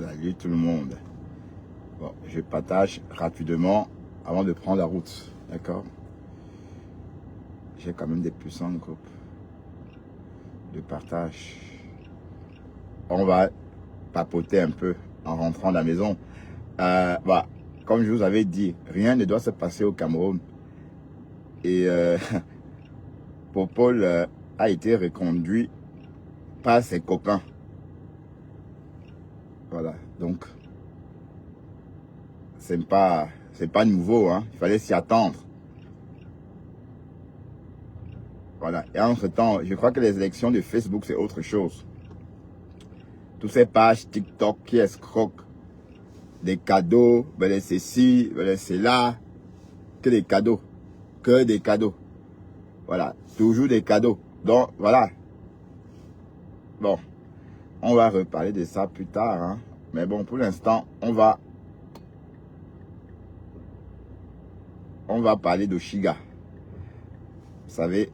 Salut tout le monde. Bon, je partage rapidement avant de prendre la route. D'accord? J'ai quand même des puissants groupes de partage. On va papoter un peu en rentrant à la maison. Bah, comme je vous avais dit, rien ne doit se passer au Cameroun. Et Popol a été reconduit par ses copains. Voilà, donc c'est pas nouveau, hein. Il fallait s'y attendre. Voilà, et entre-temps, je crois que les élections de Facebook, c'est autre chose. Toutes ces pages TikTok qui escroquent des cadeaux, ben c'est ci, ben c'est là, que des cadeaux, que des cadeaux. Voilà, toujours des cadeaux. Donc, voilà. Bon, on va reparler de ça plus tard, hein. Mais bon, pour l'instant, on va parler de Shiga. Vous savez,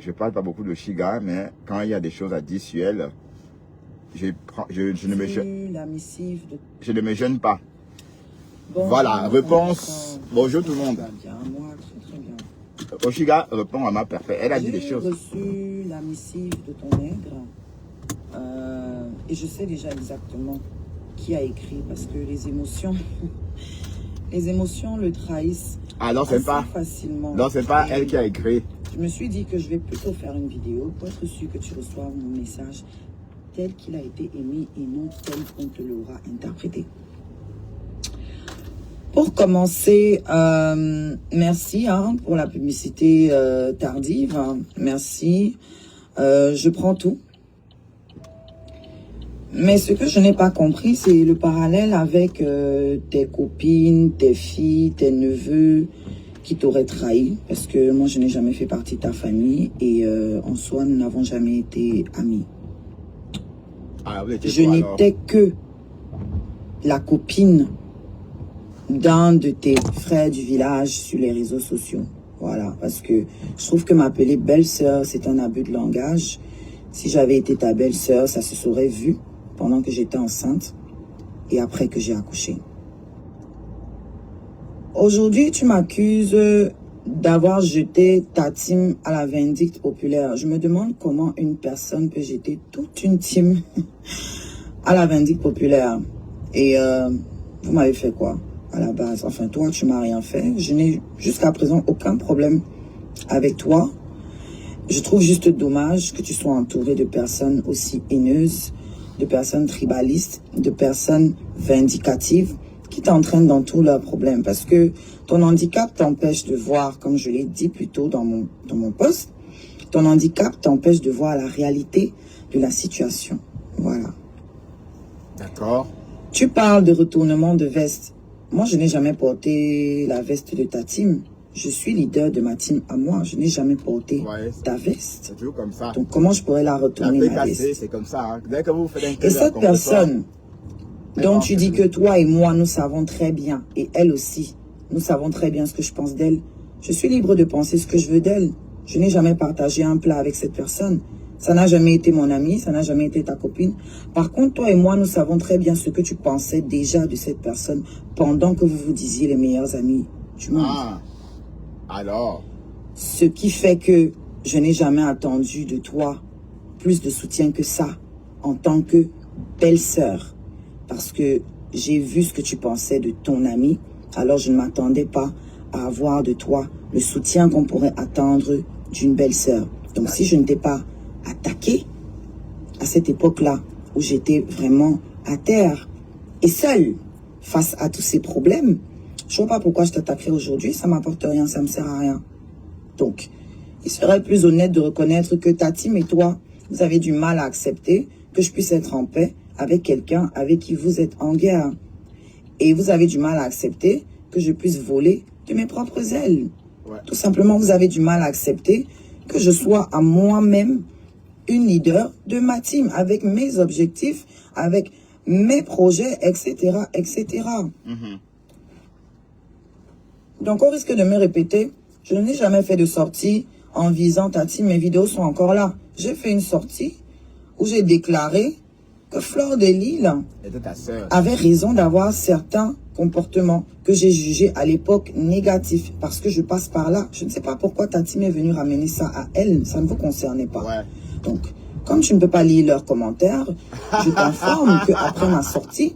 je parle pas beaucoup de Shiga, mais quand il y a des choses à dire sur elle, je ne me gêne pas. Bonjour, voilà, réponse. Bonjour tout le monde. Bien, moi, très bien. Oshiga répond à ma perfection. Elle a dit des choses. J'ai reçu la missive de ton nègre. Et je sais déjà exactement qui a écrit parce que les émotions le trahissent. Ah non, c'est pas facilement. Non, c'est pas elle qui a écrit. Je me suis dit que je vais plutôt faire une vidéo pour être sûr que tu reçoives mon message tel qu'il a été émis et non tel qu'on te l'aura interprété. Pour commencer, merci pour la publicité tardive. Merci. Je prends tout. Mais ce que je n'ai pas compris, c'est le parallèle avec tes copines, tes filles, tes neveux qui t'auraient trahi. Parce que moi, je n'ai jamais fait partie de ta famille et en soi, nous n'avons jamais été amis. Ah, je n'étais que la copine d'un de tes frères du village sur les réseaux sociaux. Voilà, parce que je trouve que m'appeler belle-sœur, c'est un abus de langage. Si j'avais été ta belle-sœur, ça se serait vu pendant que j'étais enceinte et après que j'ai accouché. Aujourd'hui, tu m'accuses d'avoir jeté ta team à la vindicte populaire. Je me demande comment une personne peut jeter toute une team à la vindicte populaire. Et vous m'avez fait quoi à la base? Enfin, toi, tu m'as rien fait. Je n'ai jusqu'à présent aucun problème avec toi. Je trouve juste dommage que tu sois entouré de personnes aussi haineuses, de personnes tribalistes, de personnes vindicatives qui t'entraînent dans tous leurs problèmes. Parce que ton handicap t'empêche de voir, comme je l'ai dit plus tôt dans mon post, ton handicap t'empêche de voir la réalité de la situation. Voilà. D'accord. Tu parles de retournement de veste. Moi, je n'ai jamais porté la veste de ta team. Je suis leader de ma team à moi. Je n'ai jamais porté ta veste. C'est toujours comme ça. Donc, comment je pourrais la retourner, ma veste? C'est comme ça. Hein. Dès que vous faites un et cette personne dont tu dis que toi et moi, nous savons très bien, et elle aussi, nous savons très bien ce que je pense d'elle. Je suis libre de penser ce que je veux d'elle. Je n'ai jamais partagé un plat avec cette personne. Ça n'a jamais été mon ami, ça n'a jamais été ta copine. Par contre, toi et moi, nous savons très bien ce que tu pensais déjà de cette personne pendant que vous vous disiez les meilleurs amis du monde. Ah, alors? Ce qui fait que je n'ai jamais attendu de toi plus de soutien que ça en tant que belle-sœur. Parce que j'ai vu ce que tu pensais de ton ami, alors je ne m'attendais pas à avoir de toi le soutien qu'on pourrait attendre d'une belle-sœur. Donc si je ne t'ai pas attaqué à cette époque-là où j'étais vraiment à terre et seule face à tous ces problèmes, je vois pas pourquoi je t'attaquerais aujourd'hui, ça m'apporte rien, ça me sert à rien. Donc, il serait plus honnête de reconnaître que ta team et toi, vous avez du mal à accepter que je puisse être en paix avec quelqu'un avec qui vous êtes en guerre. Et vous avez du mal à accepter que je puisse voler de mes propres ailes. Ouais. Tout simplement, vous avez du mal à accepter que je sois à moi-même une leader de ma team, avec mes objectifs, avec mes projets, etc., etc. Donc, on risque de me répéter, je n'ai jamais fait de sortie en visant ta team. Mes vidéos sont encore là. J'ai fait une sortie où j'ai déclaré que Fleur de Lille était ta sœur. avait raison d'avoir certains comportements que j'ai jugés à l'époque négatifs parce que je passe par là. Je ne sais pas pourquoi Tati m'est venue ramener ça à elle. Ça ne vous concernait pas. Ouais. Donc, comme tu ne peux pas lire leurs commentaires, je t'informe qu'après ma sortie,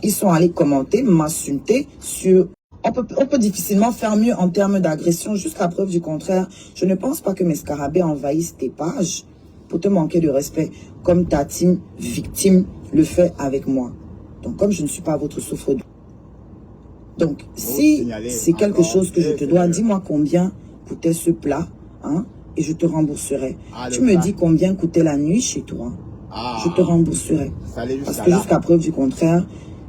ils sont allés commenter, m'insulter sur... On peut difficilement faire mieux en termes d'agression jusqu'à preuve du contraire. Je ne pense pas que mes scarabées envahissent tes pages pour te manquer de respect, comme ta team victime le fait avec moi. Donc, comme je ne suis pas votre souffre-douleur. Donc, si c'est quelque chose que je te dois, dis-moi combien coûtait ce plat, hein, et je te rembourserai. Tu me dis combien coûtait la nuit chez toi, je te rembourserai. Parce que jusqu'à preuve du contraire,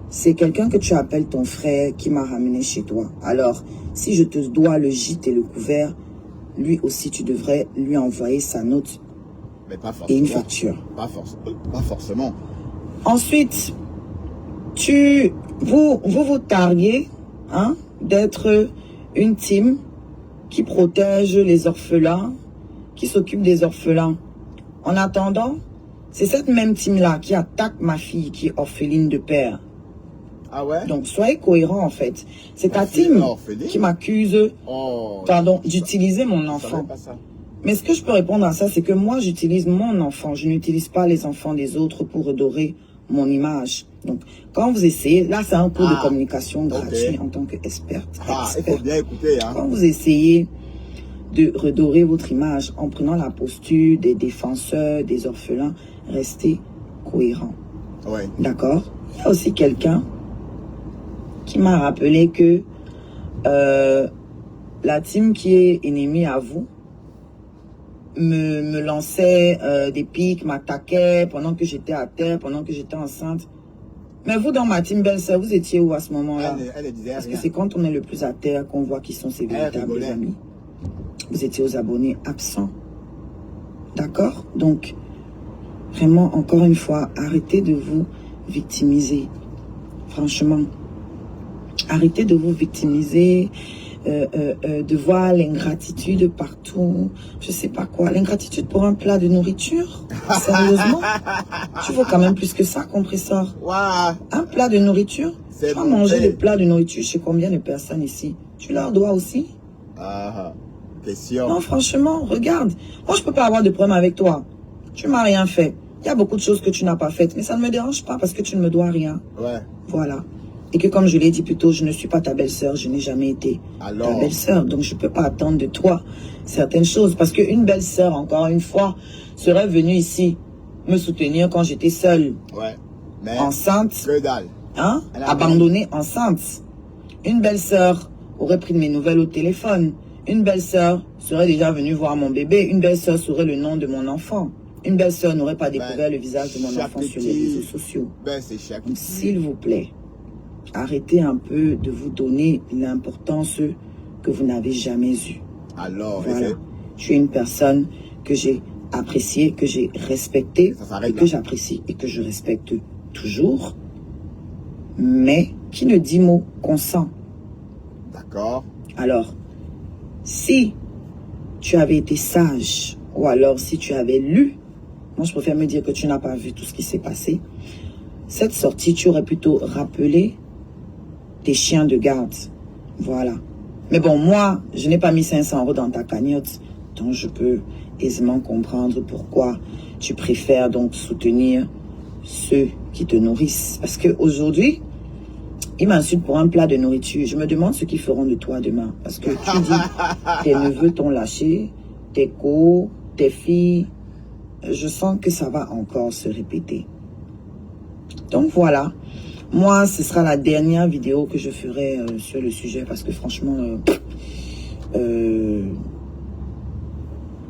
c'est quelqu'un que tu appelles ton frère qui m'a ramené chez toi. Alors, si je te dois le gîte et le couvert, lui aussi, tu devrais lui envoyer sa note. Mais pas forcément. Et une facture. Pas forcément. Ensuite, vous targuez, hein, d'être une team qui protège les orphelins, qui s'occupe des orphelins. En attendant, c'est cette même team-là qui attaque ma fille qui est orpheline de père. Ah ouais? Donc, soyez cohérents, en fait. C'est ta team qui m'accuse, d'utiliser mon enfant. Pas ça. Mais ce que je peux répondre à ça, c'est que moi, j'utilise mon enfant. Je n'utilise pas les enfants des autres pour redorer mon image. Donc, quand vous essayez, là, c'est un cours de communication gratuit en tant qu'experte. Il faut bien écouter. Hein. Quand vous essayez de redorer votre image en prenant la posture des défenseurs, des orphelins, restez cohérents. Ouais. D'accord? Il y a aussi quelqu'un qui m'a rappelé que la team qui est ennemie à vous me lançait des pics, m'attaquait pendant que j'étais à terre, pendant que j'étais enceinte. Mais vous, dans ma team belle-sœur, vous étiez où à ce moment-là? Parce que c'est quand on est le plus à terre qu'on voit qui sont ses véritables amis. Vous étiez aux abonnés absents. D'accord? Donc, vraiment, encore une fois, arrêtez de vous victimiser. Franchement, arrêtez de vous victimiser. De voir l'ingratitude partout, je sais pas quoi, l'ingratitude pour un plat de nourriture, sérieusement, tu vaux quand même plus que ça, compresseur. Wow. Un plat de nourriture, tu vas manger des plats de nourriture chez combien de personnes ici? Tu leur dois aussi? Question. Non, franchement, regarde, moi je peux pas avoir de problème avec toi, tu m'as rien fait, il y a beaucoup de choses que tu n'as pas faites, mais ça ne me dérange pas parce que tu ne me dois rien. Ouais. Voilà. Et que comme je l'ai dit plus tôt, je ne suis pas ta belle-sœur, je n'ai jamais été ta belle-sœur. Donc je ne peux pas attendre de toi certaines choses. Parce qu'une belle-sœur, encore une fois, serait venue ici me soutenir quand j'étais seule. Ouais. Mais enceinte. Que dalle. Hein? Abandonnée enceinte. Une belle-sœur aurait pris de mes nouvelles au téléphone. Une belle-sœur serait déjà venue voir mon bébé. Une belle-sœur saurait le nom de mon enfant. Une belle-sœur n'aurait pas découvert le visage de mon enfant sur les réseaux sociaux. Donc s'il vous plaît, arrêtez un peu de vous donner l'importance que vous n'avez jamais eue. Alors, voilà. Je suis une personne que j'ai appréciée, que j'ai respectée, et que j'apprécie et que je respecte toujours, mais qui ne dit mot consent. D'accord. Alors, si tu avais été sage, ou alors si tu avais lu, moi je préfère me dire que tu n'as pas vu tout ce qui s'est passé, cette sortie, tu aurais plutôt rappelé tes chiens de garde. Voilà. Mais bon, moi, je n'ai pas mis 500 € dans ta cagnotte. Donc, je peux aisément comprendre pourquoi tu préfères donc soutenir ceux qui te nourrissent. Parce qu'aujourd'hui, ils m'insultent pour un plat de nourriture. Je me demande ce qu'ils feront de toi demain. Parce que tu dis, tes neveux t'ont lâché, tes co, tes filles. Je sens que ça va encore se répéter. Donc, voilà. Moi, ce sera la dernière vidéo que je ferai sur le sujet parce que franchement, il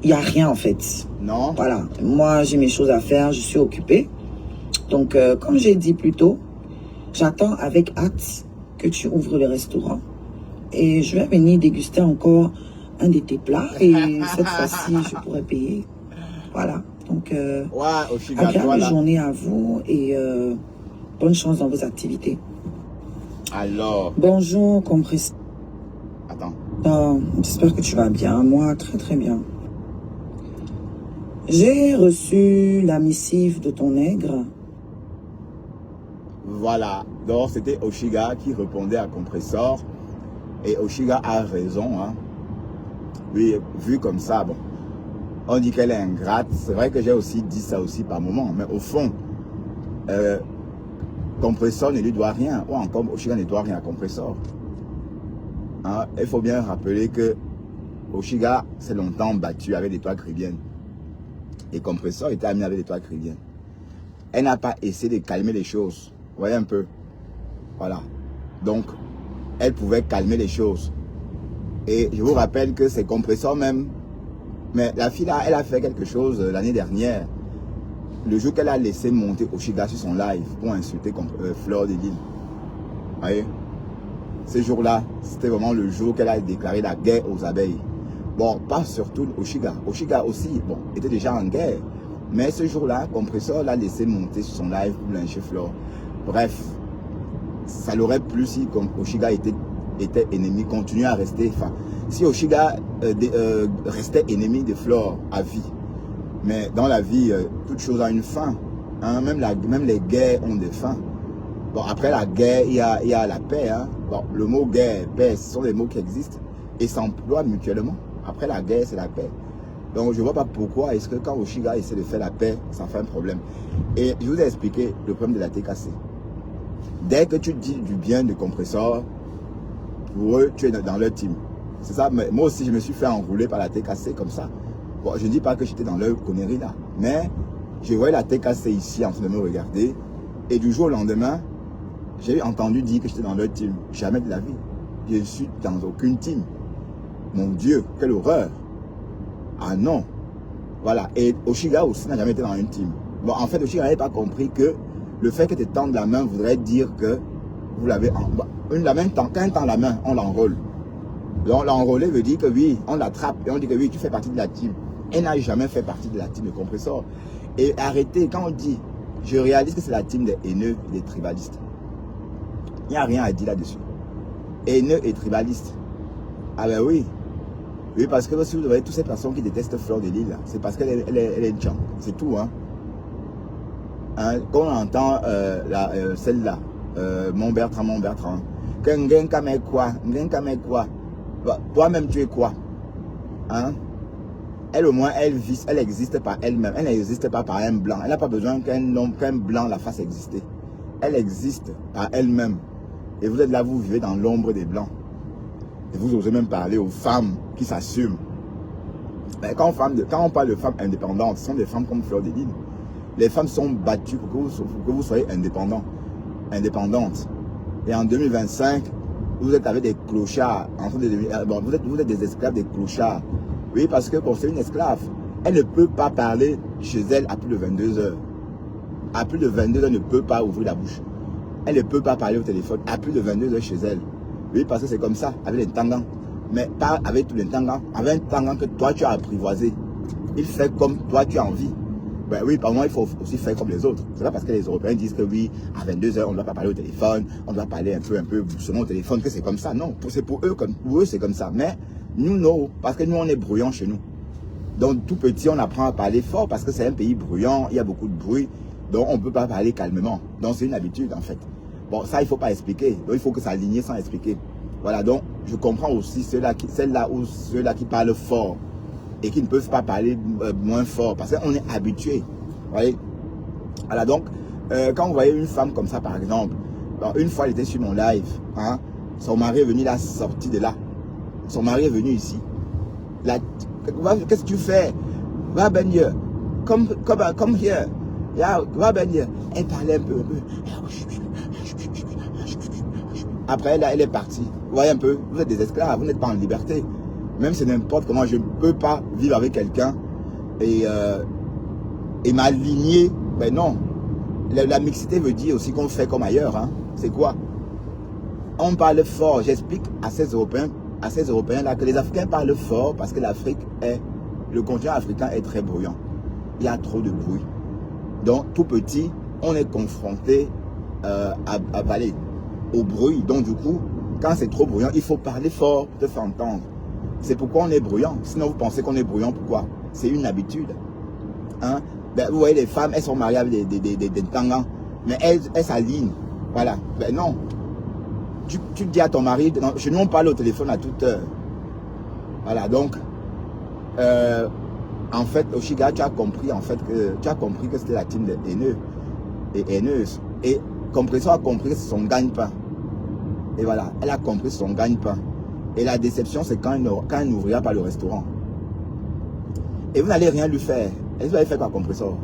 n'y a rien en fait. Non. Voilà. Moi, j'ai mes choses à faire, je suis occupée. Donc, comme j'ai dit plus tôt, j'attends avec hâte que tu ouvres le restaurant. Et je vais venir déguster encore un de tes plats. Et cette fois-ci, je pourrai payer. Voilà. Donc, agréable journée à vous et... bonne chance dans vos activités. Alors. Bonjour, compresseur. Attends. J'espère que tu vas bien. Moi, très très bien. J'ai reçu la missive de ton nègre Voilà. Donc, c'était Oshiga qui répondait à Compressor. Et Oshiga a raison. Hein. Oui, vu comme ça, bon. On dit qu'elle est ingrate. C'est vrai que j'ai aussi dit ça aussi par moment. Mais au fond, Compressor ne lui doit rien. Ou encore, Oshiga ne doit rien à Compressor. Hein? Il faut bien rappeler que Oshiga s'est longtemps battu avec les toits caribéennes. Et Compressor était amené avec les toits caribéennes. Elle n'a pas essayé de calmer les choses. Vous voyez un peu. Voilà. Donc, elle pouvait calmer les choses. Et je vous rappelle que c'est Compressor même. Mais la fille là, elle a fait quelque chose l'année dernière. Le jour qu'elle a laissé monter Oshiga sur son live pour insulter Fleur de Lille. Vous voyez. Ce jour-là, c'était vraiment le jour qu'elle a déclaré la guerre aux abeilles. Bon, pas surtout Oshiga. Oshiga aussi, bon, était déjà en guerre. Mais ce jour-là, Compressor l'a laissé monter sur son live pour lyncher Fleur. Bref, ça l'aurait plu si Oshiga était ennemi, continuait à rester. Enfin, si Oshiga restait ennemi de Fleur à vie. Mais dans la vie, toute chose a une fin. Hein? Même les guerres ont des fins. Bon, après la guerre, il y a la paix. Hein? Bon, le mot guerre et paix, ce sont des mots qui existent et s'emploient mutuellement. Après la guerre, c'est la paix. Donc, je ne vois pas pourquoi est-ce que quand Oshiga essaie de faire la paix, ça fait un problème. Et je vous ai expliqué le problème de la TKC. Dès que tu dis du bien de Compressor, pour eux, tu es dans leur team. C'est ça, mais moi aussi, je me suis fait enrouler par la TKC comme ça. Bon, je ne dis pas que j'étais dans leur connerie là, mais je voyais la TKC ici en train de me regarder. Et du jour au lendemain, j'ai entendu dire que j'étais dans leur team. Jamais de la vie. Je ne suis dans aucune team. Mon Dieu, quelle horreur. Ah non. Voilà. Et Oshiga aussi n'a jamais été dans une team. Bon, en fait, Oshiga n'avait pas compris que le fait que tu tendes la main voudrait dire que vous l'avez en bas. La main, quand on tend la main, on l'enrôle. Donc, l'enrôler veut dire que oui, on l'attrape et on dit que oui, tu fais partie de la team. Elle n'a jamais fait partie de la team de Compressor. Et arrêtez, quand on dit, je réalise que c'est la team des haineux et des tribalistes. Il n'y a rien à dire là-dessus. Haineux et tribalistes. Ah ben oui. Oui, parce que si vous voyez toutes ces personnes qui détestent Fleur de Lille, c'est parce qu'elle est une chance. C'est tout, hein. Quand on entend celle-là, mon Bertrand. Quoi. Toi-même, tu es quoi? Hein? Elle, au moins, elle existe par elle-même. Elle n'existe pas par un blanc. Elle n'a pas besoin qu'un blanc la fasse exister. Elle existe par elle-même. Et vous êtes là, vous vivez dans l'ombre des blancs. Et vous osez même parler aux femmes qui s'assument. Quand on parle de femmes indépendantes, ce sont des femmes comme Fleur de Lille. Les femmes sont battues pour que vous soyez indépendantes. Et en 2025, vous êtes avec des clochards. En train de devenir, bon, vous êtes des esclaves des clochards. Oui, parce que pour c'est une esclave. Elle ne peut pas parler chez elle à plus de 22 heures. À plus de 22 heures, elle ne peut pas ouvrir la bouche. Elle ne peut pas parler au téléphone à plus de 22 heures chez elle. Oui, parce que c'est comme ça, avec les tangans. Mais pas avec tous les tangans. Avec un tangan que toi, tu as apprivoisé. Il fait comme toi, tu as envie. Ben oui, par moi, il faut aussi faire comme les autres. C'est pas parce que les Européens disent que oui, à 22 heures, on ne doit pas parler au téléphone, on doit parler un peu doucement au téléphone, que c'est comme ça. Non, c'est pour eux, c'est comme ça. Mais nous, non, parce que nous, on est bruyants chez nous. Donc, tout petit, on apprend à parler fort parce que c'est un pays bruyant, il y a beaucoup de bruit. Donc, on ne peut pas parler calmement. Donc, c'est une habitude, en fait. Bon, ça, il ne faut pas expliquer. Donc, il faut que ça aligne sans expliquer. Voilà, donc, je comprends aussi celles-là qui parlent fort et qui ne peuvent pas parler moins fort parce qu'on est habitué. Vous voyez? Voilà, donc, quand vous voyez une femme comme ça, par exemple, bon, une fois, elle était sur mon live. Hein, son mari est venu, la sortie de là. Son mari est venu ici. Qu'est-ce que tu fais? Va ben here. Come here. Yeah, va ben here. Elle parlait un peu. Après, là, elle est partie. Vous voyez un peu, vous êtes des esclaves, vous n'êtes pas en liberté. Même si n'importe comment, je ne peux pas vivre avec quelqu'un et m'aligner. Ben non. La mixité veut dire aussi qu'on fait comme ailleurs. Hein. C'est quoi? On parle fort. J'explique à ces Européens là que les Africains parlent fort parce que le continent africain est très bruyant. Il y a trop de bruit. Donc, tout petit, on est confronté à parler au bruit. Donc, du coup, quand c'est trop bruyant, il faut parler fort pour te faire entendre. C'est pourquoi on est bruyant. Sinon, vous pensez qu'on est bruyant, pourquoi? C'est une habitude. Hein? Ben, vous voyez, les femmes, elles sont mariées avec des tangans, mais elles s'alignent. Voilà. Ben non. Tu dis à ton mari, non, chez nous on parle au téléphone à toute heure. Voilà, donc, en fait, Oshiga, tu as compris que c'était la team des haineux et haineuses. Et Compressor a compris que c'est son gagne-pain. Et voilà, elle a compris son gagne-pain. Et la déception, c'est quand elle n'ouvrira pas le restaurant. Et vous n'allez rien lui faire. Et vous allez faire quoi, Compressor?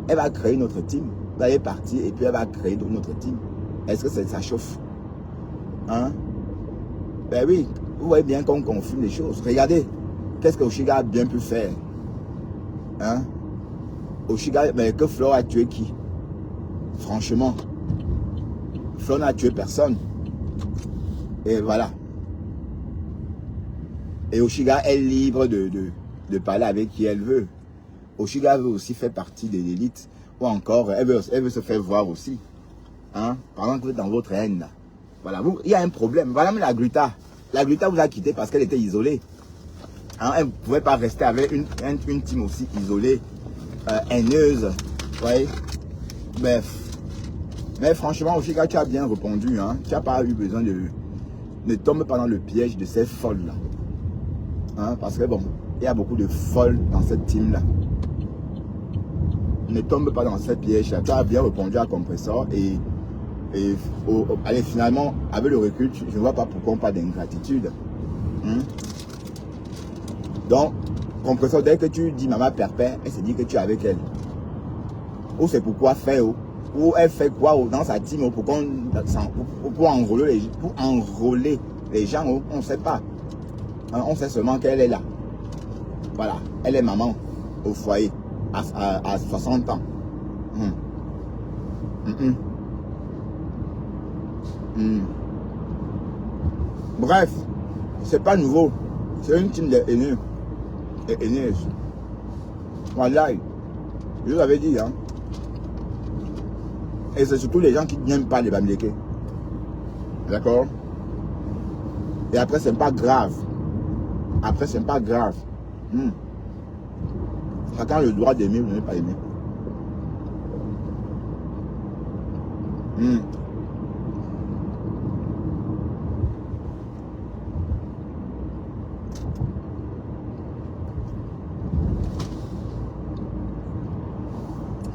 Elle va créer une autre team. Vous allez partir et puis elle va créer une autre team. Est-ce que ça chauffe? Hein? Ben oui, vous voyez bien qu'on confine les choses. Regardez, qu'est-ce que Oshiga a bien pu faire? Hein? Oshiga, mais que Flore a tué qui? Franchement, Flore n'a tué personne. Et voilà. Et Oshiga est libre de parler avec qui elle veut. Oshiga veut aussi faire partie de l'élite. Ou encore, elle veut se faire voir aussi. Hein? Pendant que vous êtes dans votre haine là. Voilà, il y a un problème. Voilà, mais la Gluta. La Gluta vous a quitté parce qu'elle était isolée. Hein? Elle ne pouvait pas rester avec une team aussi isolée, haineuse. Vous voyez? Bref. Mais franchement, Oshiga, tu as bien répondu. Hein? Tu n'as pas eu besoin de... Ne tombe pas dans le piège de ces folles-là. Hein? Parce que bon, il y a beaucoup de folles dans cette team-là. Ne tombe pas dans ce piège-là. Tu as bien répondu à Compressor allez, finalement, avec le recul, je ne vois pas pourquoi on parle d'ingratitude. Donc, Compressor, dès que tu dis maman perpère, elle se dit que tu es avec elle. Ou c'est pourquoi faire, ou elle fait quoi dans sa team pour enrôler les gens, on ne sait pas. Hein, on sait seulement qu'elle est là. Voilà, elle est maman au foyer à 60 ans. Bref, c'est pas nouveau. C'est une team de haineux et haineuses. Voilà, je vous avais dit, hein. Et c'est surtout les gens qui n'aiment pas les Bamileke. D'accord? Et après, c'est pas grave. Après, c'est pas grave. Chacun a le droit d'aimer ou de ne pas aimer.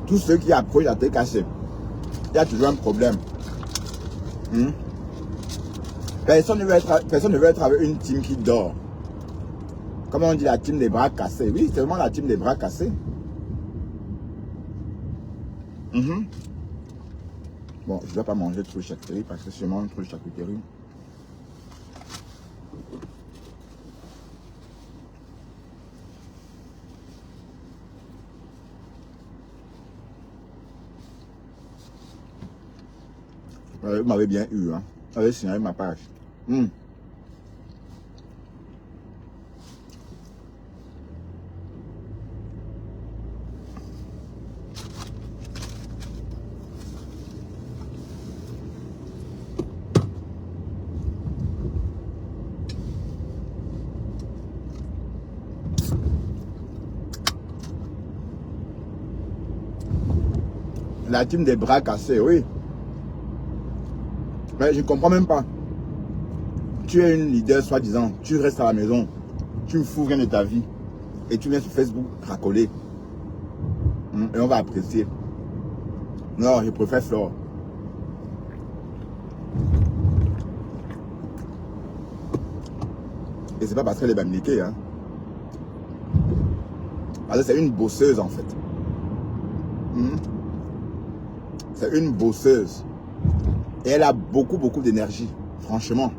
Tous ceux qui approchent la tête cassée, il y a toujours un problème. Personne ne veut être avec une team qui dort. Comme on dit, la team des bras cassés. Oui, c'est vraiment la team des bras cassés. Bon, je ne dois pas manger trop de charcuterie parce que si je mange trop de charcuterie, vous m'avez bien eu, hein. Vous avez signalé ma page. La team des bras cassés, oui. Mais je ne comprends même pas. Tu es une leader soi-disant, tu restes à la maison, tu ne fous rien de ta vie et tu viens sur Facebook racoler. Et on va apprécier. Non, je préfère Flore. Et c'est pas parce qu'elle est bamniquée, hein. Parce que c'est une bosseuse en fait. C'est une bosseuse. Et elle a beaucoup d'énergie, franchement.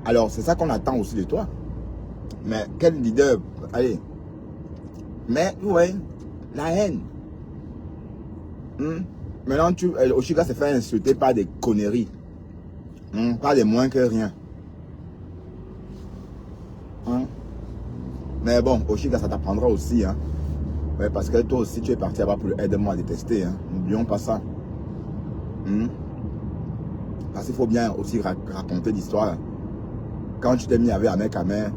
Alors, c'est ça qu'on attend aussi de toi. Mais quel leader? Allez. Mais, ouais, la haine. Maintenant, Oshiga s'est fait insulter par des conneries. Pas des moins que rien. Mais bon, Oshiga, ça t'apprendra aussi, hein. Ouais, parce que toi aussi, tu es parti là-bas pour aider-moi à détester, hein. N'oublions pas ça. Parce qu'il faut bien aussi raconter l'histoire. Quand tu t'es mis avec Ahmed Kamer,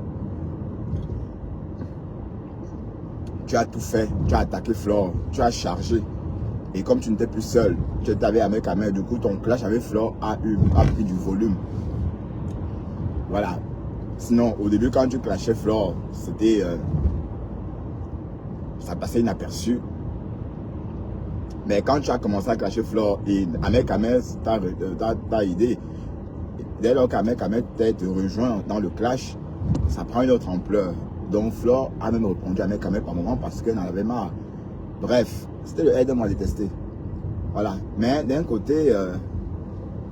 tu as tout fait. Tu as attaqué Flore. Tu as chargé. Et comme tu n'étais plus seul, tu étais avec Amel, du coup ton clash avec Flore a pris du volume. Voilà. Sinon, au début, quand tu clashais Flore, c'était... ça passait inaperçu. Mais quand tu as commencé à clasher Flore et Amel t'a aidé, dès lors qu'Amel te rejoint dans le clash, ça prend une autre ampleur. Donc Flore a même répondu à Amel par moment parce qu'elle en avait marre. Bref, c'était le aide-moi détesté. Voilà. Mais d'un côté,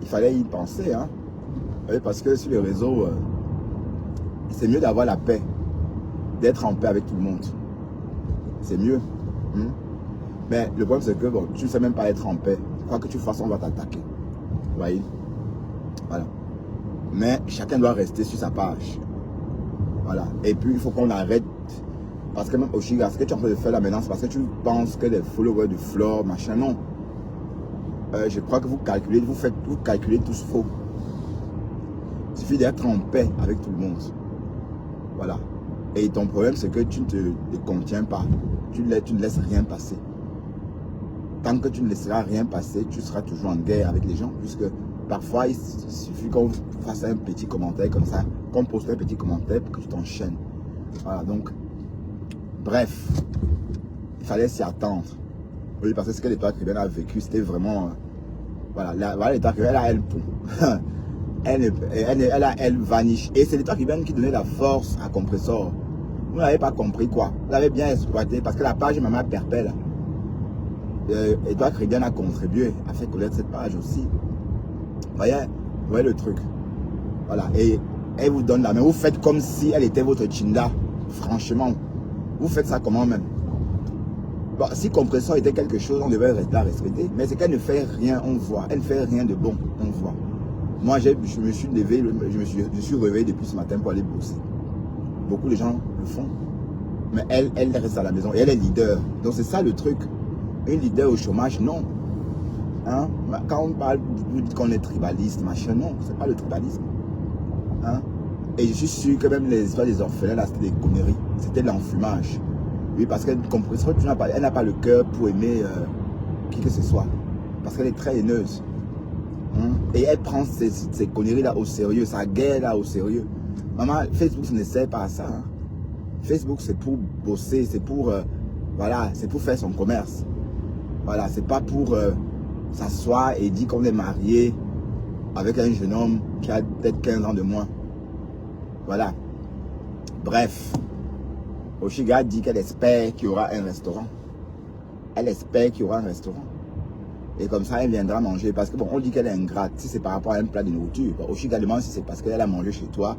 il fallait y penser. Hein. Oui, parce que sur les réseaux, c'est mieux d'avoir la paix, d'être en paix avec tout le monde. C'est mieux. Mais le problème, c'est que bon, tu ne sais même pas être en paix. Quoi que tu fasses, on va t'attaquer. Vous voyez? Voilà. Mais chacun doit rester sur sa page. Voilà. Et puis, il faut qu'on arrête. Parce que même Oshiga, ce que tu es en train de faire là maintenant, c'est parce que tu penses que les followers de Flore, machin, non. Je crois que vous calculez tous faux. Il suffit d'être en paix avec tout le monde. Voilà. Et ton problème, c'est que tu ne te contiens pas. Tu ne laisses rien passer. Tant que tu ne laisseras rien passer, tu seras toujours en guerre avec les gens. Puisque parfois, il suffit qu'on fasse un petit commentaire comme ça, qu'on poste un petit commentaire pour que tu t'enchaînes. Voilà, donc, bref, il fallait s'y attendre. Oui, parce que ce que l'État caribéen a vécu, c'était vraiment... voilà, l'État caribéen, elle vanish. Et c'est l'État caribéen qui donnait la force à Compressor. Vous n'avez pas compris quoi. Vous l'avez bien exploité parce que la page Maman Perpelle, l'État caribéen a contribué à faire connaître cette page aussi. Vous voyez le truc. Voilà. Et elle vous donne la main. Vous faites comme si elle était votre Chinda. Franchement. Vous faites ça comment même? Bon, si Compressor était quelque chose, on devait rester à respecter. Mais c'est qu'elle ne fait rien, on voit. Elle ne fait rien de bon, on voit. Moi, je me suis levé, je suis réveillé depuis ce matin pour aller bosser. Beaucoup de gens le font. Mais elle reste à la maison et elle est leader. Donc c'est ça le truc. Une leader au chômage, non. Hein? Quand on parle, vous dites qu'on est tribaliste, machin, non, c'est pas le tribalisme. Hein? Et je suis sûr que même les histoires des orphelins, là, c'était des conneries. C'était l'enfumage. Oui, parce qu'elle n'a pas le cœur pour aimer qui que ce soit. Parce qu'elle est très haineuse. Hein? Et elle prend ces conneries-là au sérieux, sa guerre-là au sérieux. Maman, Facebook ne sert pas à ça. Hein? Facebook, c'est pour bosser, c'est pour, voilà, c'est pour faire son commerce. Voilà, c'est pas pour s'asseoir et dire qu'on est marié avec un jeune homme qui a peut-être 15 ans de moins. Voilà. Bref. Oshiga dit qu'elle espère qu'il y aura un restaurant. Elle espère qu'il y aura un restaurant. Et comme ça, elle viendra manger. Parce que bon, on dit qu'elle est ingrate. Si c'est par rapport à un plat de nourriture. Bon, Oshiga demande si c'est parce qu'elle a mangé chez toi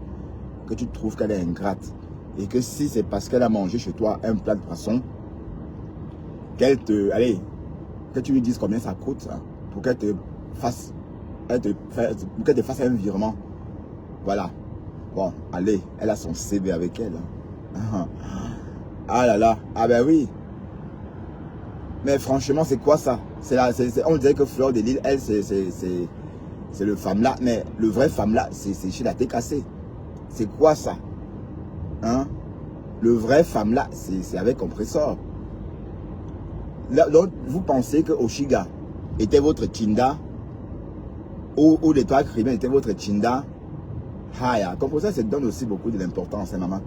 que tu trouves qu'elle est ingrate. Et que si c'est parce qu'elle a mangé chez toi un plat de poisson, qu'elle te... Allez, que tu lui dises combien ça coûte hein, pour qu'elle te fasse... pour qu'elle te fasse un virement. Voilà. Bon, allez, elle a son CV avec elle. Hein. Ah là là, ah ben oui. Mais franchement, c'est quoi ça? On dirait que Fleur de Lille, elle, c'est le femme là. Mais le vrai femme là, c'est chez la TKC. C'est quoi ça? Hein? Le vrai femme là, c'est avec Compressor. Là, donc, vous pensez que Oshiga était votre Chinda ou les trois criminels étaient votre Chinda? Haya. Compressor se donne aussi beaucoup de l'importance, hein, maman.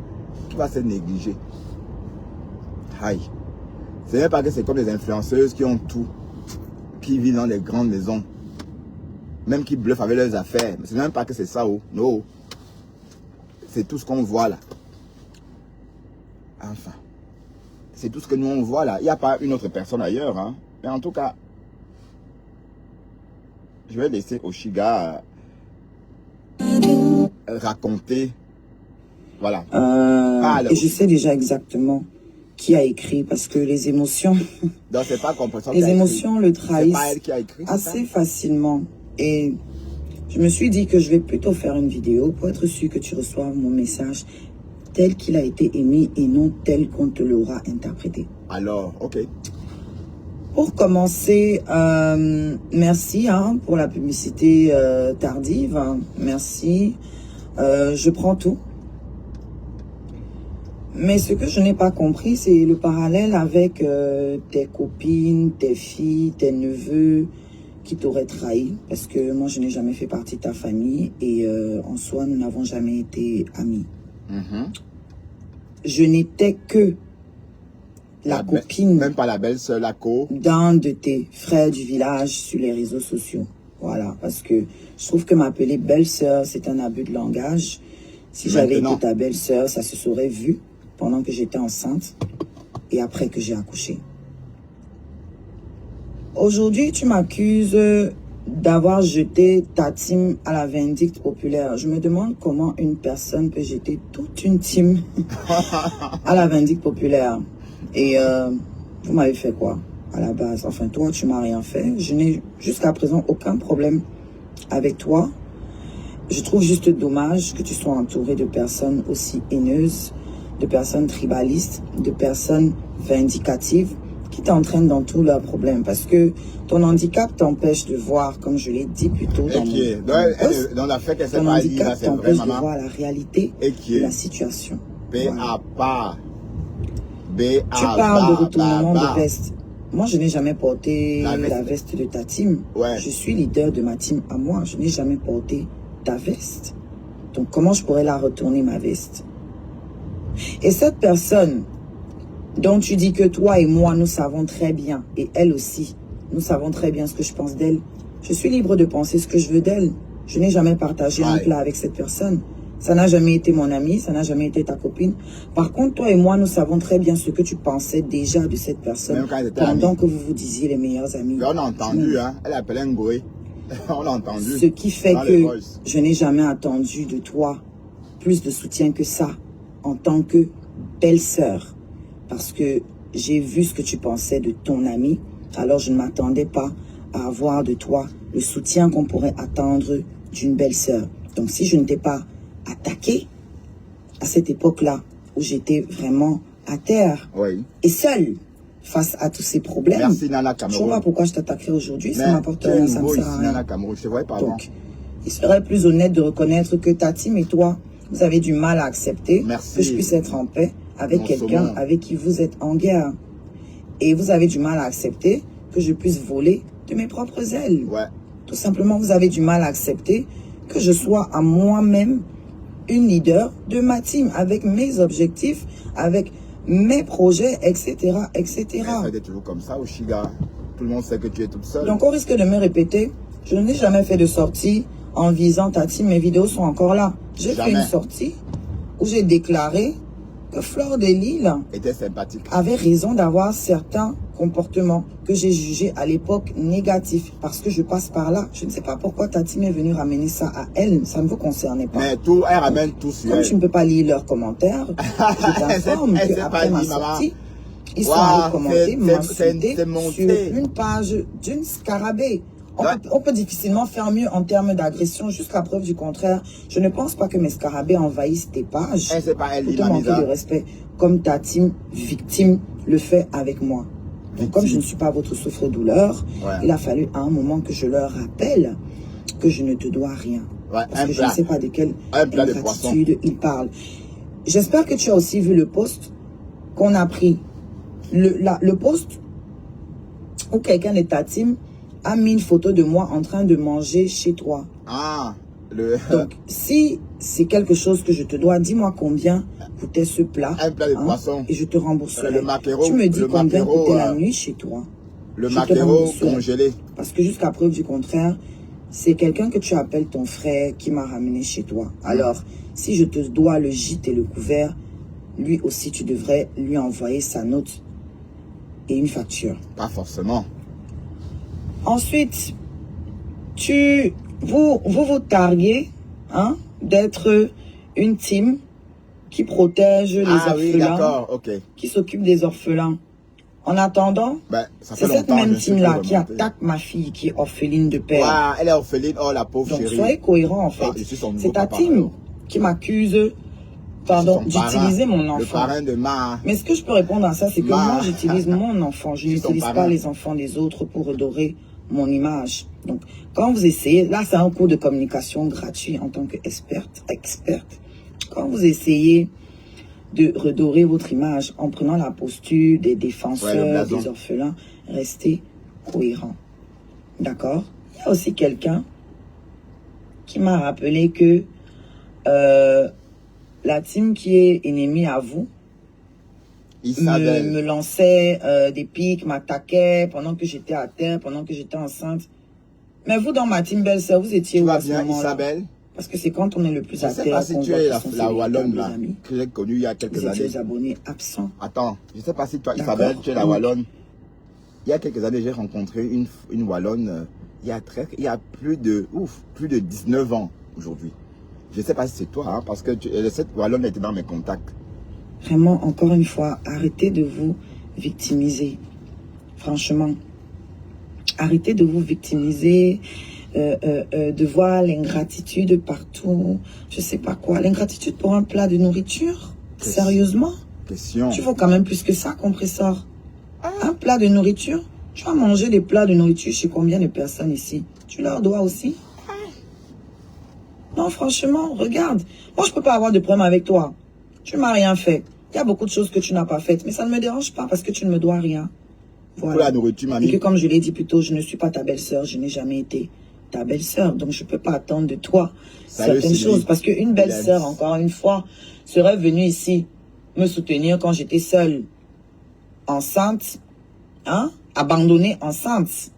Qui va se négliger? Aïe. C'est même pas que c'est comme les influenceuses qui ont tout, qui vivent dans des grandes maisons, même qui bluffent avec leurs affaires. C'est même pas que c'est ça, oh. Non. C'est tout ce qu'on voit là. Enfin. C'est tout ce que nous on voit là. Il n'y a pas une autre personne ailleurs. Hein. Mais en tout cas, je vais laisser Oshiga raconter. Voilà. Et je sais déjà exactement qui a écrit parce que les émotions, donc c'est pas Compressor les émotions le trahissent pas elle qui a écrit, assez facilement. Et je me suis dit que je vais plutôt faire une vidéo pour être sûr que tu reçoives mon message tel qu'il a été émis et non tel qu'on te l'aura interprété. Alors, ok. Pour commencer, merci hein, pour la publicité tardive. Merci. Je prends tout. Mais ce que je n'ai pas compris, c'est le parallèle avec tes copines, tes filles, tes neveux qui t'auraient trahi. Parce que moi, je n'ai jamais fait partie de ta famille et en soi, nous n'avons jamais été amis. Je n'étais que la copine, même pas la belle-sœur, la co, d'un de tes frères du village sur les réseaux sociaux. Voilà, parce que je trouve que m'appeler belle-sœur, c'est un abus de langage. Si j'avais été ta belle-sœur, ça se serait vu pendant que j'étais enceinte et après que j'ai accouché. Aujourd'hui, tu m'accuses d'avoir jeté ta team à la vindicte populaire. Je me demande comment une personne peut jeter toute une team à la vindicte populaire. Et vous m'avez fait quoi à la base? Enfin, toi, tu m'as rien fait. Je n'ai jusqu'à présent aucun problème avec toi. Je trouve juste dommage que tu sois entouré de personnes aussi haineuses, de personnes tribalistes, de personnes vindicatives qui t'entraînent dans tous leurs problèmes. Parce que ton handicap t'empêche de voir, comme je l'ai dit plus tôt dans mon dans la fait qu'elle ton handicap t'empêche de voir la réalité de la situation. Voilà. Tu parles de retournement de veste. Moi, je n'ai jamais porté la veste de ta team. Je suis leader de ma team à moi. Je n'ai jamais porté ta veste. Donc, comment je pourrais la retourner, ma veste? Et cette personne dont tu dis que toi et moi, nous savons très bien, et elle aussi, nous savons très bien ce que je pense d'elle. Je suis libre de penser ce que je veux d'elle. Je n'ai jamais partagé un plat avec cette personne. Ça n'a jamais été mon ami, ça n'a jamais été ta copine. Par contre, toi et moi, nous savons très bien ce que tu pensais déjà de cette personne pendant que vous vous disiez les meilleurs amis. On a entendu, hein. Elle appelait un goé. On l'a entendu. Ce qui fait que je n'ai jamais attendu de toi plus de soutien que ça en tant que belle-sœur. Parce que j'ai vu ce que tu pensais de ton ami. Alors, je ne m'attendais pas à avoir de toi le soutien qu'on pourrait attendre d'une belle-sœur. Donc, si je ne t'ai pas attaqué à cette époque-là où j'étais vraiment à terre et seule face à tous ces problèmes. Merci, Nana Cameroun. Je ne sais pas pourquoi je t'attaquerai aujourd'hui, ça m'apporte rien, ça me sert à rien. Donc, il serait plus honnête de reconnaître que ta team et toi, vous avez du mal à accepter que je puisse être en paix avec quelqu'un avec qui vous êtes en guerre. Et vous avez du mal à accepter que je puisse voler de mes propres ailes. Tout simplement, vous avez du mal à accepter que je sois à moi-même une leader de ma team, avec mes objectifs, avec mes projets, etc., etc. C'est toujours comme ça, Oshiga. Tout le monde sait que tu es toute seule. Donc, on risque de me répéter. Je n'ai jamais fait de sortie en visant ta team. Mes vidéos sont encore là. J'ai fait une sortie où j'ai déclaré que Fleur de Lille était sympathique, avait raison d'avoir certains comportements que j'ai jugés à l'époque négatifs parce que je passe par là. Je ne sais pas pourquoi ta team est venue ramener ça à elle. Ça ne vous concernait pas. Mais tout, elle ramène tout sur Comme je ne peux pas lire leurs commentaires, je t'informe qu'après ma sortie, ils sont allés commenter, m'insulter sur une page d'une scarabée. On peut difficilement faire mieux en termes d'agression, jusqu'à preuve du contraire. Je ne pense pas que mes scarabées envahissent tes pages pour te manquer de respect, comme ta team victime le fait avec moi. Donc, comme je ne suis pas votre souffre-douleur, il a fallu à un moment que je leur rappelle que je ne te dois rien. Parce que je ne sais pas de quelle ingratitude ils parlent. J'espère que tu as aussi vu le post qu'on a pris. Le post où quelqu'un de ta team a mis une photo de moi en train de manger chez toi. Donc, si c'est quelque chose que je te dois, dis-moi combien coûtait ce plat. Un plat de poisson. Et je te rembourserai. Tu me dis combien coûtait la nuit chez toi. Le maquereau congelé. Parce que jusqu'à preuve du contraire, c'est quelqu'un que tu appelles ton frère qui m'a ramené chez toi. Alors, si je te dois le gîte et le couvert, lui aussi, tu devrais lui envoyer sa note et une facture. Pas forcément. Ensuite, vous targuez d'être une team qui protège les orphelins, qui s'occupe des orphelins. En attendant, c'est cette même team-là qui attaque ma fille qui est orpheline de père. Elle est orpheline, oh la pauvre chérie. Donc soyez cohérents en fait. C'est ta team qui m'accuse d'utiliser mon enfant. Le parrain de Ma. Mais ce que je peux répondre à ça, c'est que moi j'utilise mon enfant. Je n'utilise pas les enfants des autres pour redorer mon image. Donc, quand vous essayez, là c'est un cours de communication gratuit en tant qu'experte. Quand vous essayez de redorer votre image en prenant la posture des défenseurs, blason. des orphelins. Restez cohérents. D'accord? Il y a aussi quelqu'un qui m'a rappelé que la team qui est ennemie à vous me lançait des pics, m'attaquait pendant que j'étais à terre, pendant que j'étais enceinte. Mais vous, dans ma team belle-sœur, vous étiez où à ce moment-là? Isabelle? Parce que c'est quand on est le plus à terre. Je ne sais pas si tu es la Wallonne là, que j'ai connue il y a quelques années. Vous étiez abonnés absents. Attends, je ne sais pas si toi, Isabelle, tu es la Wallonne. Il y a quelques années, j'ai rencontré une Wallonne il y a plus de 19 ans aujourd'hui. Je ne sais pas si c'est toi, hein, parce que cette Wallonne était dans mes contacts. Vraiment, encore une fois, arrêtez de vous victimiser. Franchement, arrêtez de vous victimiser, de voir l'ingratitude partout. Je sais pas quoi. L'ingratitude pour un plat de nourriture? Sérieusement? Question. Tu vaux quand même plus que ça, compresseur. Un plat de nourriture? Tu vas manger des plats de nourriture chez combien de personnes ici? Tu leur dois aussi? Non, franchement, regarde. Moi, je peux pas avoir de problème avec toi. Tu m'as rien fait. Il y a beaucoup de choses que tu n'as pas faites, mais ça ne me dérange pas parce que tu ne me dois rien. Voilà. Pour la nourriture, mamie. Et que comme je l'ai dit plus tôt, je ne suis pas ta belle-sœur, je n'ai jamais été ta belle-sœur. Donc, je ne peux pas attendre de toi certaines choses. Parce qu'une belle-sœur, encore une fois, serait venue ici me soutenir quand j'étais seule, enceinte, hein, abandonnée enceinte.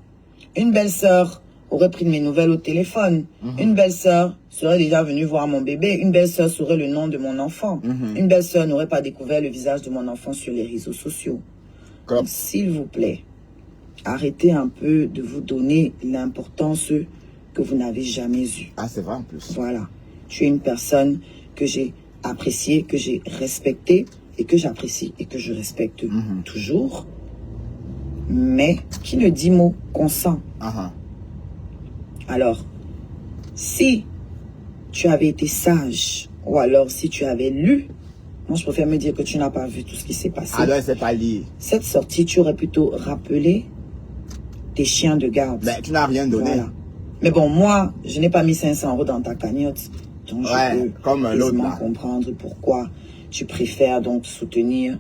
Une belle-sœur aurait pris de mes nouvelles au téléphone. Une belle-sœur serait déjà venue voir mon bébé. Une belle-sœur saurait le nom de mon enfant. Une belle-sœur n'aurait pas découvert le visage de mon enfant sur les réseaux sociaux. Donc, s'il vous plaît, arrêtez un peu de vous donner l'importance que vous n'avez jamais eue. Ah, c'est vrai en plus. Voilà. Tu es une personne que j'ai appréciée, que j'ai respectée et que j'apprécie et que je respecte toujours. Mais qui ne dit mot consent. Alors, si tu avais été sage ou alors si tu avais lu, moi je préfère me dire que tu n'as pas vu tout ce qui s'est passé. Alors, c'est pas lié. Cette sortie, tu aurais plutôt rappelé tes chiens de garde. Mais tu n'as rien donné. Voilà. Mais bon, moi, je n'ai pas mis 500 € dans ta cagnotte. Donc, je peux comme l'autre comprendre pourquoi tu préfères donc soutenir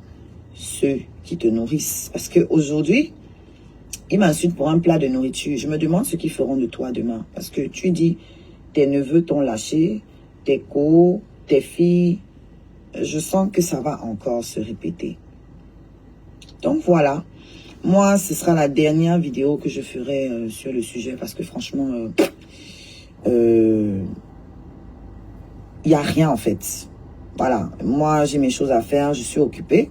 ceux qui te nourrissent. Parce qu'aujourd'hui, ils m'insultent pour un plat de nourriture. Je me demande ce qu'ils feront de toi demain. Parce que tu dis, tes neveux t'ont lâché, tes co, tes filles. Je sens que ça va encore se répéter. Donc voilà. Moi, ce sera la dernière vidéo que je ferai sur le sujet. Parce que franchement, il n'y a rien en fait. Voilà. Moi, j'ai mes choses à faire. Je suis occupée.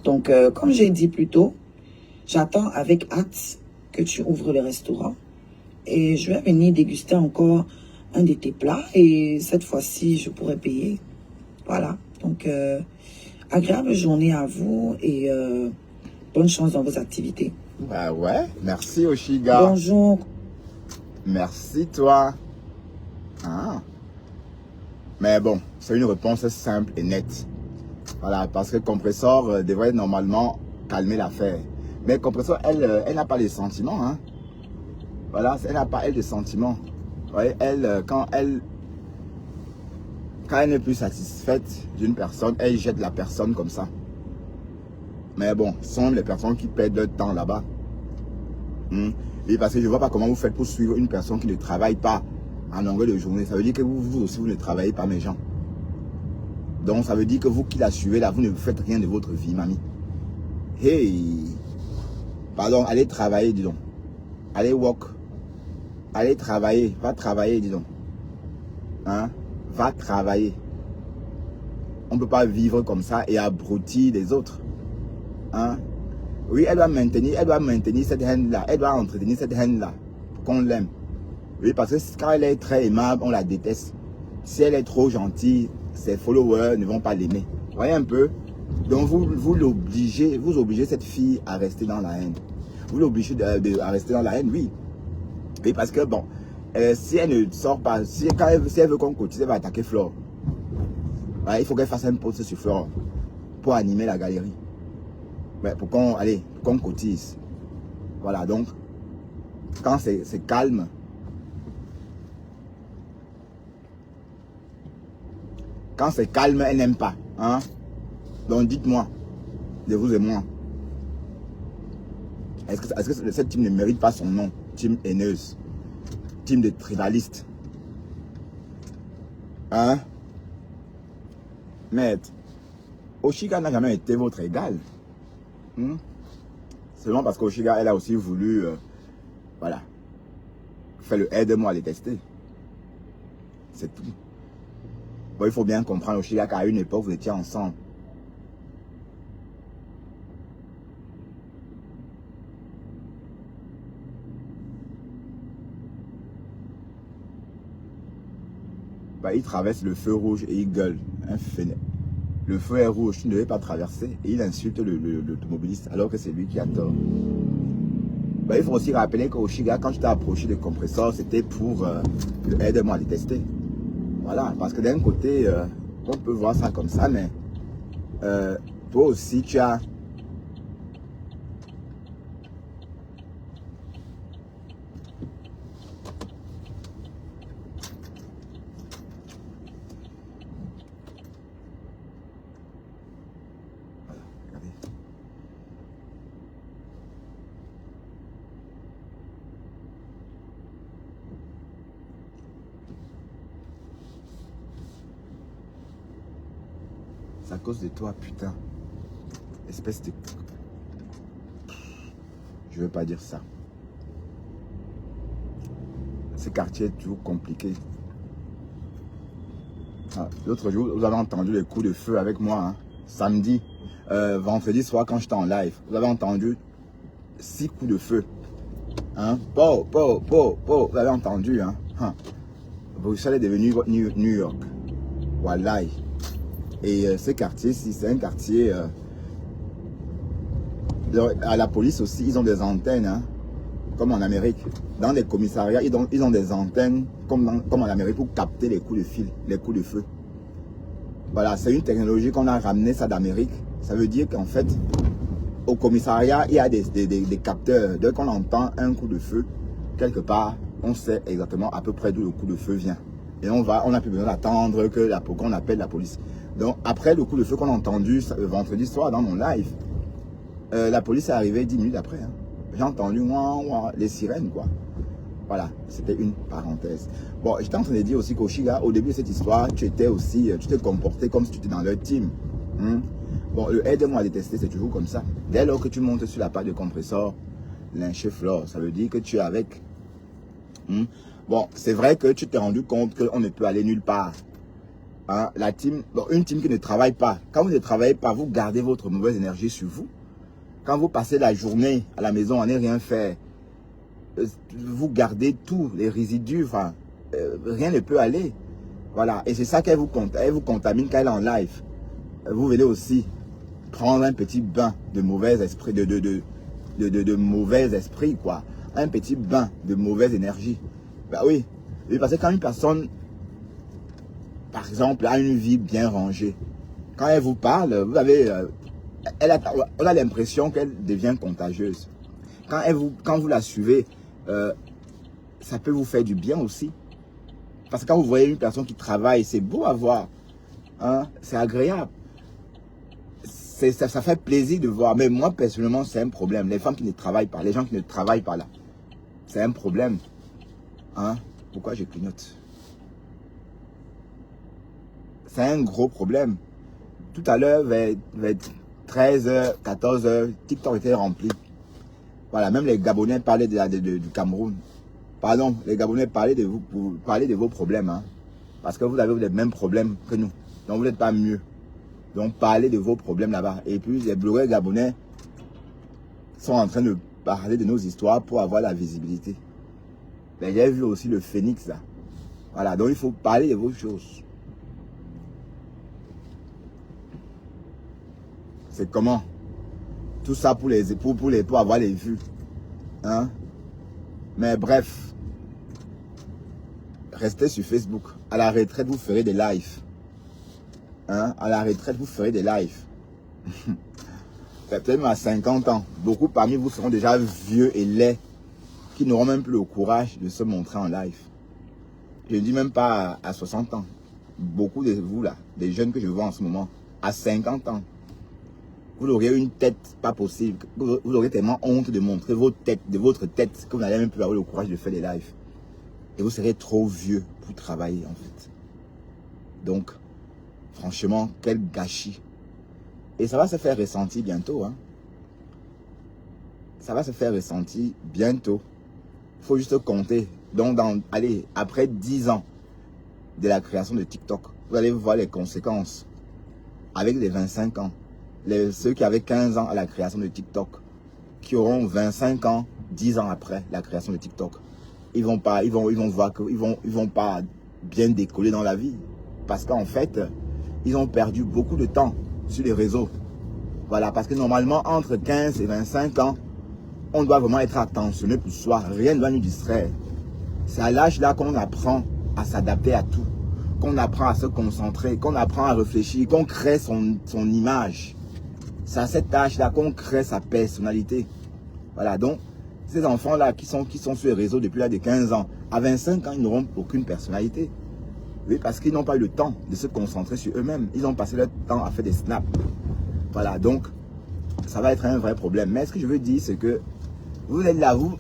Donc, comme j'ai dit plus tôt, j'attends avec hâte que tu ouvres le restaurant et je vais venir déguster encore un de tes plats et cette fois-ci, je pourrai payer. Voilà. Donc, agréable journée à vous et bonne chance dans vos activités. Bah ouais, merci Oshiga. Bonjour. Merci toi. Ah. Mais bon, c'est une réponse simple et nette. Voilà, parce que Compressor devrait normalement calmer l'affaire. Mais Compressor, elle n'a pas les sentiments. Hein. Voilà, elle n'a pas, elle, de sentiments. Ouais, quand elle n'est plus satisfaite d'une personne, elle jette la personne comme ça. Mais bon, ce sont les personnes qui perdent leur temps là-bas. Et parce que je ne vois pas comment vous faites pour suivre une personne qui ne travaille pas en longueur de journée. Ça veut dire que vous aussi, vous ne travaillez pas, mes gens. Donc, ça veut dire que vous qui la suivez là, vous ne faites rien de votre vie, mamie. Hey! Pardon, allez travailler, dis donc. Allez work. Allez travailler. Va travailler, dis donc. Hein? Va travailler. On ne peut pas vivre comme ça et abrutir les autres. Hein? Oui, elle doit maintenir cette haine-là. Elle doit entretenir cette haine-là pour qu'on l'aime. Oui, parce que quand elle est très aimable, on la déteste. Si elle est trop gentille, ses followers ne vont pas l'aimer. Voyez un peu? Donc vous obligez cette fille à rester dans la haine. Vous l'obligez à rester dans la haine, oui. Oui, parce que bon, si elle ne sort pas, si elle veut qu'on cotise, elle va attaquer Flore. Ouais, il faut qu'elle fasse un post sur Flore pour animer la galerie. Ouais, pour qu'on cotise. Voilà, donc, quand c'est calme, elle n'aime pas. Hein? Donc dites-moi, de vous et moi, est-ce que cette team ne mérite pas son nom? Team haineuse, team de tribalistes. Hein? Maître, Oshiga n'a jamais été votre égal. Seulement parce qu'Oshiga, elle a aussi voulu, voilà, faire le aide-moi à détester. C'est tout. Bon, il faut bien comprendre, Oshiga, qu'à une époque, vous étiez ensemble. Bah, il traverse le feu rouge et il gueule. Le feu est rouge, tu ne devais pas traverser. Et il insulte l'automobiliste alors que c'est lui qui a tort. Bah, il faut aussi rappeler qu'Oshiga, quand tu t'es approché du compresseur, c'était pour le aide-moi à détester. Voilà, parce que d'un côté, on peut voir ça comme ça, mais toi aussi, tu as... Voilà, regardez. C'est à cause de toi, putain. Espèce de... Je veux pas dire ça. Ce quartier est toujours compliqué. Ah, l'autre jour, vous avez entendu les coups de feu avec moi. Hein. Samedi, vendredi soir, quand j'étais en live, vous avez entendu 6 coups de feu. Hein? Vous avez entendu. Hein? Bruxelles est devenu New York. Wallahi. Et ce quartier-ci, c'est un quartier... à la police aussi, ils ont des antennes, hein, comme en Amérique. Dans les commissariats, ils ont des antennes, comme en Amérique, pour capter les coups de fil, les coups de feu. Voilà, c'est une technologie qu'on a ramené ça d'Amérique. Ça veut dire qu'en fait, au commissariat, il y a des capteurs. Dès qu'on entend un coup de feu, quelque part, on sait exactement à peu près d'où le coup de feu vient. Et on n'a plus besoin d'attendre qu'on appelle la police. Donc, après le coup de feu qu'on a entendu vendredi soir dans mon live, la police est arrivée 10 minutes après. Hein. J'ai entendu les sirènes, quoi. Voilà, c'était une parenthèse. Bon, j'étais en train de dire aussi qu'Oshiga, au début de cette histoire, tu te comportais comme si tu étais dans leur team. Bon, le aide-moi à détester, c'est toujours comme ça. Dès lors que tu montes sur la page de compresseur, lyncher Flore, ça veut dire que tu es avec. Bon, c'est vrai que tu t'es rendu compte qu'on ne peut aller nulle part. Hein, la team, bon, une team qui ne travaille pas. Quand vous ne travaillez pas, vous gardez votre mauvaise énergie sur vous. Quand vous passez la journée à la maison à ne rien faire, vous gardez tous les résidus, enfin, rien ne peut aller. Voilà, et c'est ça qu'elle vous contamine quand elle est en live. Vous venez aussi prendre un petit bain de mauvais esprit, de mauvais esprit, quoi. Un petit bain de mauvaise énergie. Bah oui, parce que quand une personne, par exemple, a une vie bien rangée, quand elle vous parle, vous avez... on a l'impression qu'elle devient contagieuse. Quand vous la suivez, ça peut vous faire du bien aussi. Parce que quand vous voyez une personne qui travaille, c'est beau à voir. Hein? C'est agréable. Ça fait plaisir de voir. Mais moi, personnellement, c'est un problème. Les femmes qui ne travaillent pas, les gens qui ne travaillent pas là, c'est un problème. Hein? Pourquoi je clignote? C'est un gros problème. Tout à l'heure, vers 13h, 14h, TikTok était rempli. Voilà, même les Gabonais parlaient du Cameroun. Pardon, les Gabonais parlaient de vous, pour parler de vos problèmes. Hein, parce que vous avez les mêmes problèmes que nous. Donc vous n'êtes pas mieux. Donc parlez de vos problèmes là-bas. Et puis les blogueurs gabonais sont en train de parler de nos histoires pour avoir la visibilité. Mais j'ai vu aussi le phénix là. Voilà, donc il faut parler de vos choses. C'est comment? Tout ça pour avoir les vues. Hein? Mais bref. Restez sur Facebook. À la retraite, vous ferez des lives. Hein? À la retraite, vous ferez des lives. Peut-être même à 50 ans. Beaucoup parmi vous seront déjà vieux et laids, qui n'auront même plus le courage de se montrer en live. Je ne dis même pas à 60 ans. Beaucoup de vous là, des jeunes que je vois en ce moment, à 50 ans. vous aurez une tête pas possible. Vous aurez tellement honte de montrer de votre tête que vous n'allez même plus avoir le courage de faire des lives. Et vous serez trop vieux pour travailler en fait. Donc, franchement, quel gâchis. Et ça va se faire ressentir bientôt. Hein. Ça va se faire ressentir bientôt. Il faut juste compter. Donc, allez, après 10 ans de la création de TikTok, vous allez voir les conséquences. Avec les 25 ans. Ceux qui avaient 15 ans à la création de TikTok, qui auront 25 ans, 10 ans après la création de TikTok, ils vont voir qu'ils vont pas bien décoller dans la vie. Parce qu'en fait, ils ont perdu beaucoup de temps sur les réseaux. Voilà, parce que normalement, entre 15 et 25 ans, on doit vraiment être attentionné pour soi. Rien ne doit nous distraire. C'est à l'âge là qu'on apprend à s'adapter à tout. Qu'on apprend à se concentrer, qu'on apprend à réfléchir, qu'on crée son image. C'est à cet âge-là qu'on crée sa personnalité. Voilà, donc, ces enfants-là qui sont sur les réseaux depuis l'âge de 15 ans, à 25 ans, ils n'auront aucune personnalité. Oui, parce qu'ils n'ont pas eu le temps de se concentrer sur eux-mêmes. Ils ont passé leur temps à faire des snaps. Voilà, donc, ça va être un vrai problème. Mais ce que je veux dire, c'est que vous êtes là, vous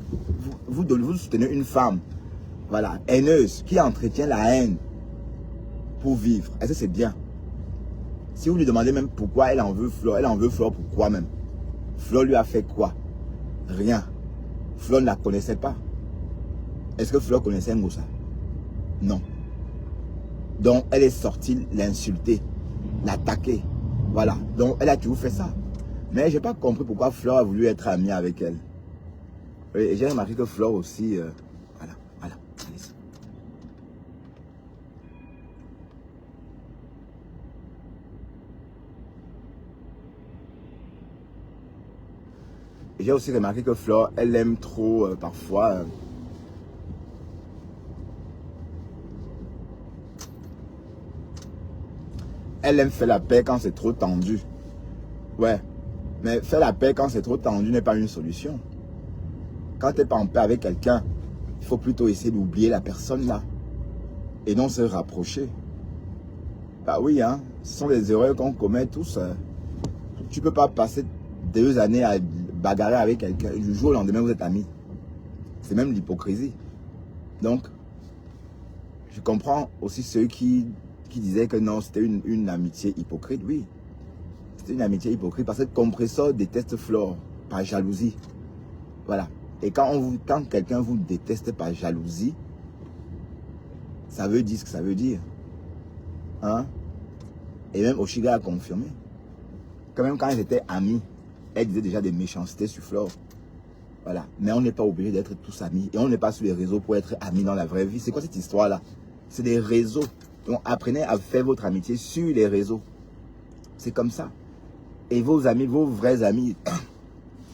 soutenez une femme, voilà, haineuse, qui entretient la haine pour vivre. Est-ce que c'est bien? Si vous lui demandez même pourquoi elle en veut Flore pourquoi même? Flore lui a fait quoi? Rien. Flore ne la connaissait pas. Est-ce que Flore connaissait Moussa? Non. Donc elle est sortie l'insulter, l'attaquer. Voilà. Donc elle a toujours fait ça. Mais je n'ai pas compris pourquoi Flore a voulu être amie avec elle. Et j'ai remarqué que Flore aussi... voilà. Allez-y. J'ai aussi remarqué que Flore, elle aime trop parfois... elle aime faire la paix quand c'est trop tendu. Ouais. Mais faire la paix quand c'est trop tendu n'est pas une solution. Quand tu n'es pas en paix avec quelqu'un, il faut plutôt essayer d'oublier la personne là. Et non se rapprocher. Bah oui, hein. Ce sont les erreurs qu'on commet tous. Tu ne peux pas passer 2 années à bagarrer avec quelqu'un. Du jour au lendemain, vous êtes amis. C'est même l'hypocrisie. Donc, je comprends aussi ceux qui disaient que non, c'était une amitié hypocrite. Oui, c'était une amitié hypocrite parce que Compressor déteste Flore par jalousie. Voilà. Et quand quelqu'un vous déteste par jalousie, ça veut dire ce que ça veut dire. Hein? Et même Oshiga a confirmé. Quand même, quand ils étaient amis, elle disait déjà des méchancetés sur Flore. Voilà. Mais on n'est pas obligé d'être tous amis. Et on n'est pas sur les réseaux pour être amis dans la vraie vie. C'est quoi cette histoire-là? C'est des réseaux. Donc apprenez à faire votre amitié sur les réseaux. C'est comme ça. Et vos amis, vos vrais amis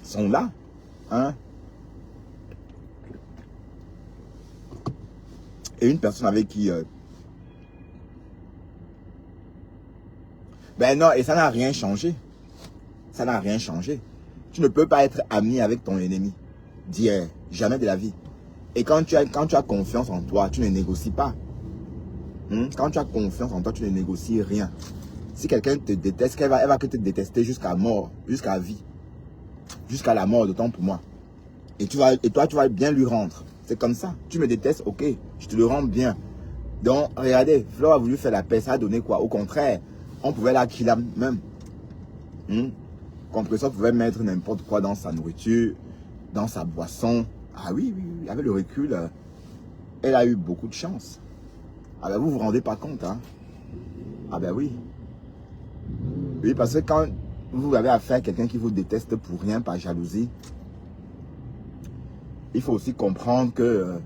sont là. Hein? Et une personne avec qui... ben non, et ça n'a rien changé. Ça n'a rien changé. Tu ne peux pas être ami avec ton ennemi. D'hier, jamais de la vie. Et quand tu as confiance en toi, tu ne négocies pas. Quand tu as confiance en toi, tu ne négocies rien. Si quelqu'un te déteste, elle va que te détester jusqu'à mort, jusqu'à vie. Jusqu'à la mort, d'autant pour moi. Et toi, tu vas bien lui rendre. C'est comme ça. Tu me détestes, ok, je te le rends bien. Donc, regardez, Flore a voulu faire la paix, ça a donné quoi? Au contraire, on pouvait la killer même. Compressor pouvait mettre n'importe quoi dans sa nourriture, dans sa boisson. Ah oui, avec le recul, elle a eu beaucoup de chance. Ah ben vous vous rendez pas compte, hein? Ah ben oui. Oui, parce que quand vous avez affaire à quelqu'un qui vous déteste pour rien, par jalousie, il faut aussi comprendre que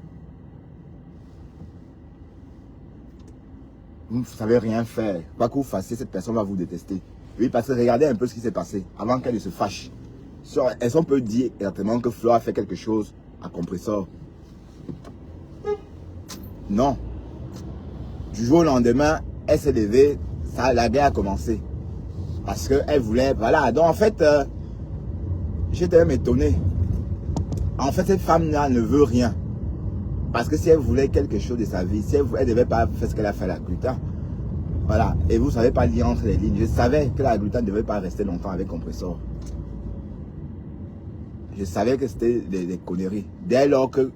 vous ne savez rien faire. Quoi que vous fassiez, cette personne va vous détester. Oui, parce que regardez un peu ce qui s'est passé avant qu'elle ne se fâche. Est-ce qu'on peut dire exactement que Flore a fait quelque chose à Compressor? Non. Du jour au lendemain, elle s'est levée, la guerre a commencé. Parce qu'elle voulait, voilà. Donc en fait, j'étais même étonné. En fait, cette femme-là ne veut rien. Parce que si elle voulait quelque chose de sa vie, si elle ne devait pas faire ce qu'elle a fait là plus tard, Voilà. Et vous ne savez pas lire entre les lignes. Je savais que la glutane ne devait pas rester longtemps avec compresseur. Je savais que c'était des conneries. Dès lors que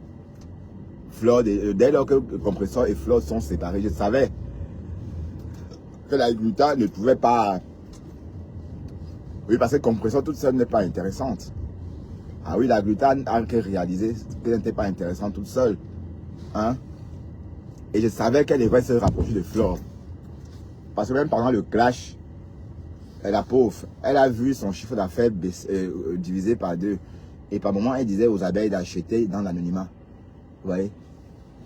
compresseur et Flore sont séparés, je savais que la glutane ne pouvait pas... Oui, parce que compresseur toute seule n'est pas intéressante. Ah oui, la glutane a réalisé qu'elle n'était pas intéressante toute seule. Hein? Et je savais qu'elle devrait se rapprocher de Flore. Parce que même pendant le clash, la pauvre, elle a vu son chiffre d'affaires divisé par 2. Et par moment, elle disait aux abeilles d'acheter dans l'anonymat. Vous voyez?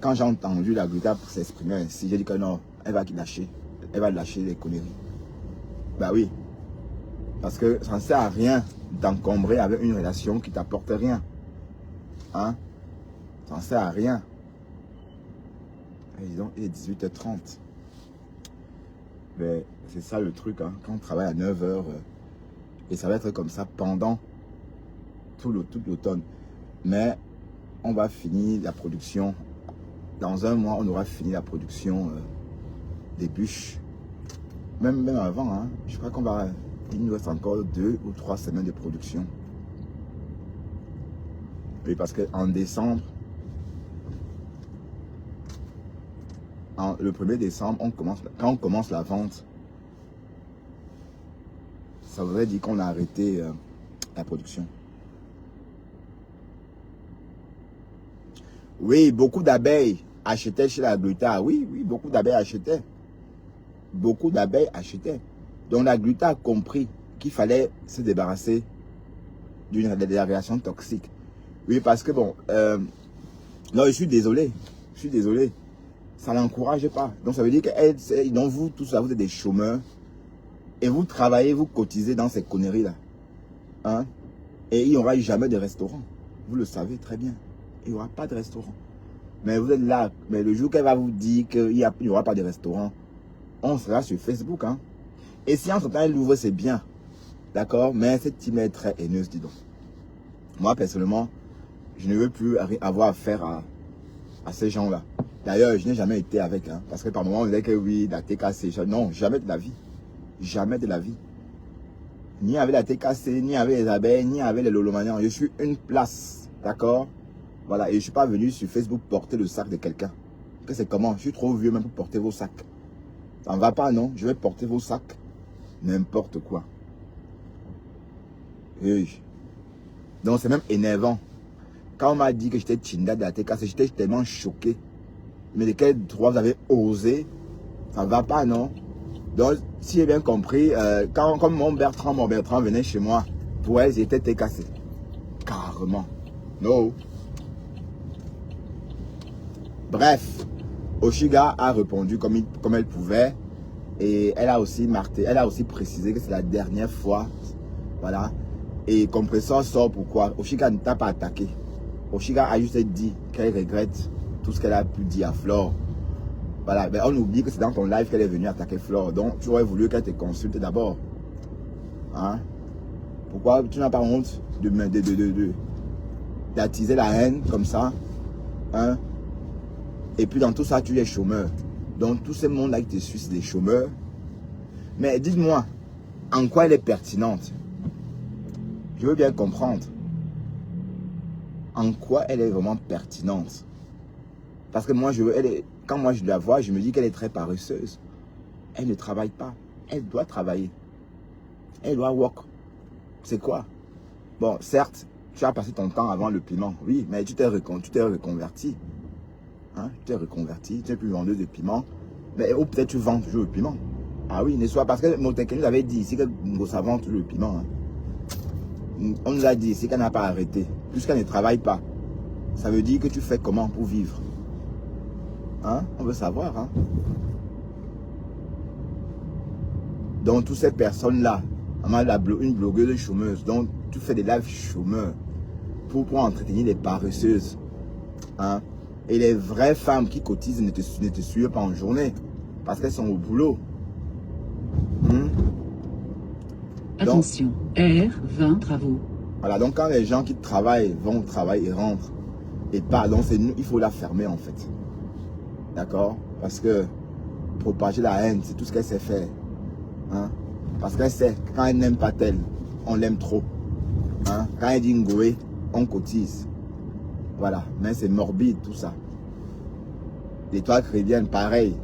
Quand j'ai entendu la glutane s'exprimer ainsi, j'ai dit que non, elle va lâcher. Elle va lâcher les conneries. Bah oui. Parce que ça ne sert à rien d'encombrer avec une relation qui ne t'apporte rien. Hein? Ça ne sert à rien. Et disons, il est 18h30. Mais c'est ça le truc, hein. Quand on travaille à 9h, et ça va être comme ça pendant tout l'automne. Mais on va finir la production. Dans un mois, on aura fini la production des bûches. Même avant, hein. Je crois qu'on va... Il nous reste encore 2 ou 3 semaines de production. Oui, parce qu'en décembre, le 1er décembre, quand on commence la vente, ça voudrait dire qu'on a arrêté la production. Oui, beaucoup d'abeilles achetaient chez la Gluta. Oui, beaucoup d'abeilles achetaient. Beaucoup d'abeilles achetaient. Donc la Gluta a compris qu'il fallait se débarrasser de la réaction toxique. Oui, parce que bon, non, je suis désolé. Ça l'encourage pas. Donc ça veut dire que donc vous, tous là, vous êtes des chômeurs. Et vous travaillez, vous cotisez dans ces conneries-là. Hein? Et il n'y aura jamais de restaurant. Vous le savez très bien. Il n'y aura pas de restaurant. Mais vous êtes là. Mais le jour qu'elle va vous dire qu'il n'y aura pas de restaurant, on sera sur Facebook. Hein? Et si en ce temps elle l'ouvre, c'est bien. D'accord? Mais cette team est très haineuse, dis donc. Moi, personnellement, je ne veux plus avoir affaire à ces gens-là. D'ailleurs, je n'ai jamais été avec. Hein, parce que par moment, on disait que oui, la TKC. Non, jamais de la vie. Jamais de la vie. Ni avec la TKC, ni avec les abeilles, ni avec les lolomaniens. Je suis une place. D'accord? Voilà. Et je ne suis pas venu sur Facebook porter le sac de quelqu'un. Que c'est comment? Je suis trop vieux même pour porter vos sacs. Ça ne va pas, non? Je vais porter vos sacs. N'importe quoi. Et donc, c'est même énervant. Quand on m'a dit que j'étais Tchinda de la TKC, j'étais tellement choqué. Mais de quel droit vous avez osé? Ça ne va pas, non? Donc, si j'ai bien compris, comme mon Bertrand venait chez moi, pour elle, j'étais TKC. Carrément. Non. Bref, Oshiga a répondu comme elle pouvait. Et elle a aussi précisé que c'est la dernière fois. Voilà. Et compresseur sort pourquoi? Oshiga ne t'a pas attaqué. Oshiga a juste dit qu'elle regrette tout ce qu'elle a pu dire à Flore. Voilà, mais on oublie que c'est dans ton live qu'elle est venue attaquer Flore. Donc, tu aurais voulu qu'elle te consulte d'abord. Hein? Pourquoi tu n'as pas honte d'attiser la haine comme ça? Hein? Et puis, dans tout ça, tu es chômeur. Donc, tout ce monde-là qui te suit, c'est des chômeurs. Mais dites-moi, en quoi elle est pertinente? Je veux bien comprendre. En quoi elle est vraiment pertinente? Parce que moi, quand moi je la vois, je me dis qu'elle est très paresseuse. Elle ne travaille pas. Elle doit travailler. Elle doit work. C'est quoi? Bon, certes, tu as passé ton temps avant le piment. Oui, mais tu t'es reconverti. Hein? Tu t'es reconverti. Tu n'es plus vendeuse de piment. Mais ou peut-être tu vends toujours le piment. Ah oui, ne soit parce que Motekeni nous avait dit ici que nous savons toujours le piment. Hein? On nous a dit ici qu'elle n'a pas arrêté. Puisqu'elle ne travaille pas. Ça veut dire que tu fais comment pour vivre? Hein? On veut savoir. Hein? Donc, toutes ces personnes-là, une blogueuse chômeuse, donc tu fais des lives chômeurs pour entretenir les paresseuses. Hein? Et les vraies femmes qui cotisent ne te suivent pas en journée parce qu'elles sont au boulot. Attention, R20 travaux. Voilà, donc quand les gens qui travaillent vont au travail et rentrent et partent, donc il faut la fermer en fait. D'accord? Parce que propager la haine, c'est tout ce qu'elle sait faire. Hein? Parce qu'elle sait que quand elle n'aime pas tel, on l'aime trop. Hein? Quand elle dit Ngoé, on cotise. Voilà, mais c'est morbide tout ça. L'étoile chrétienne, pareil.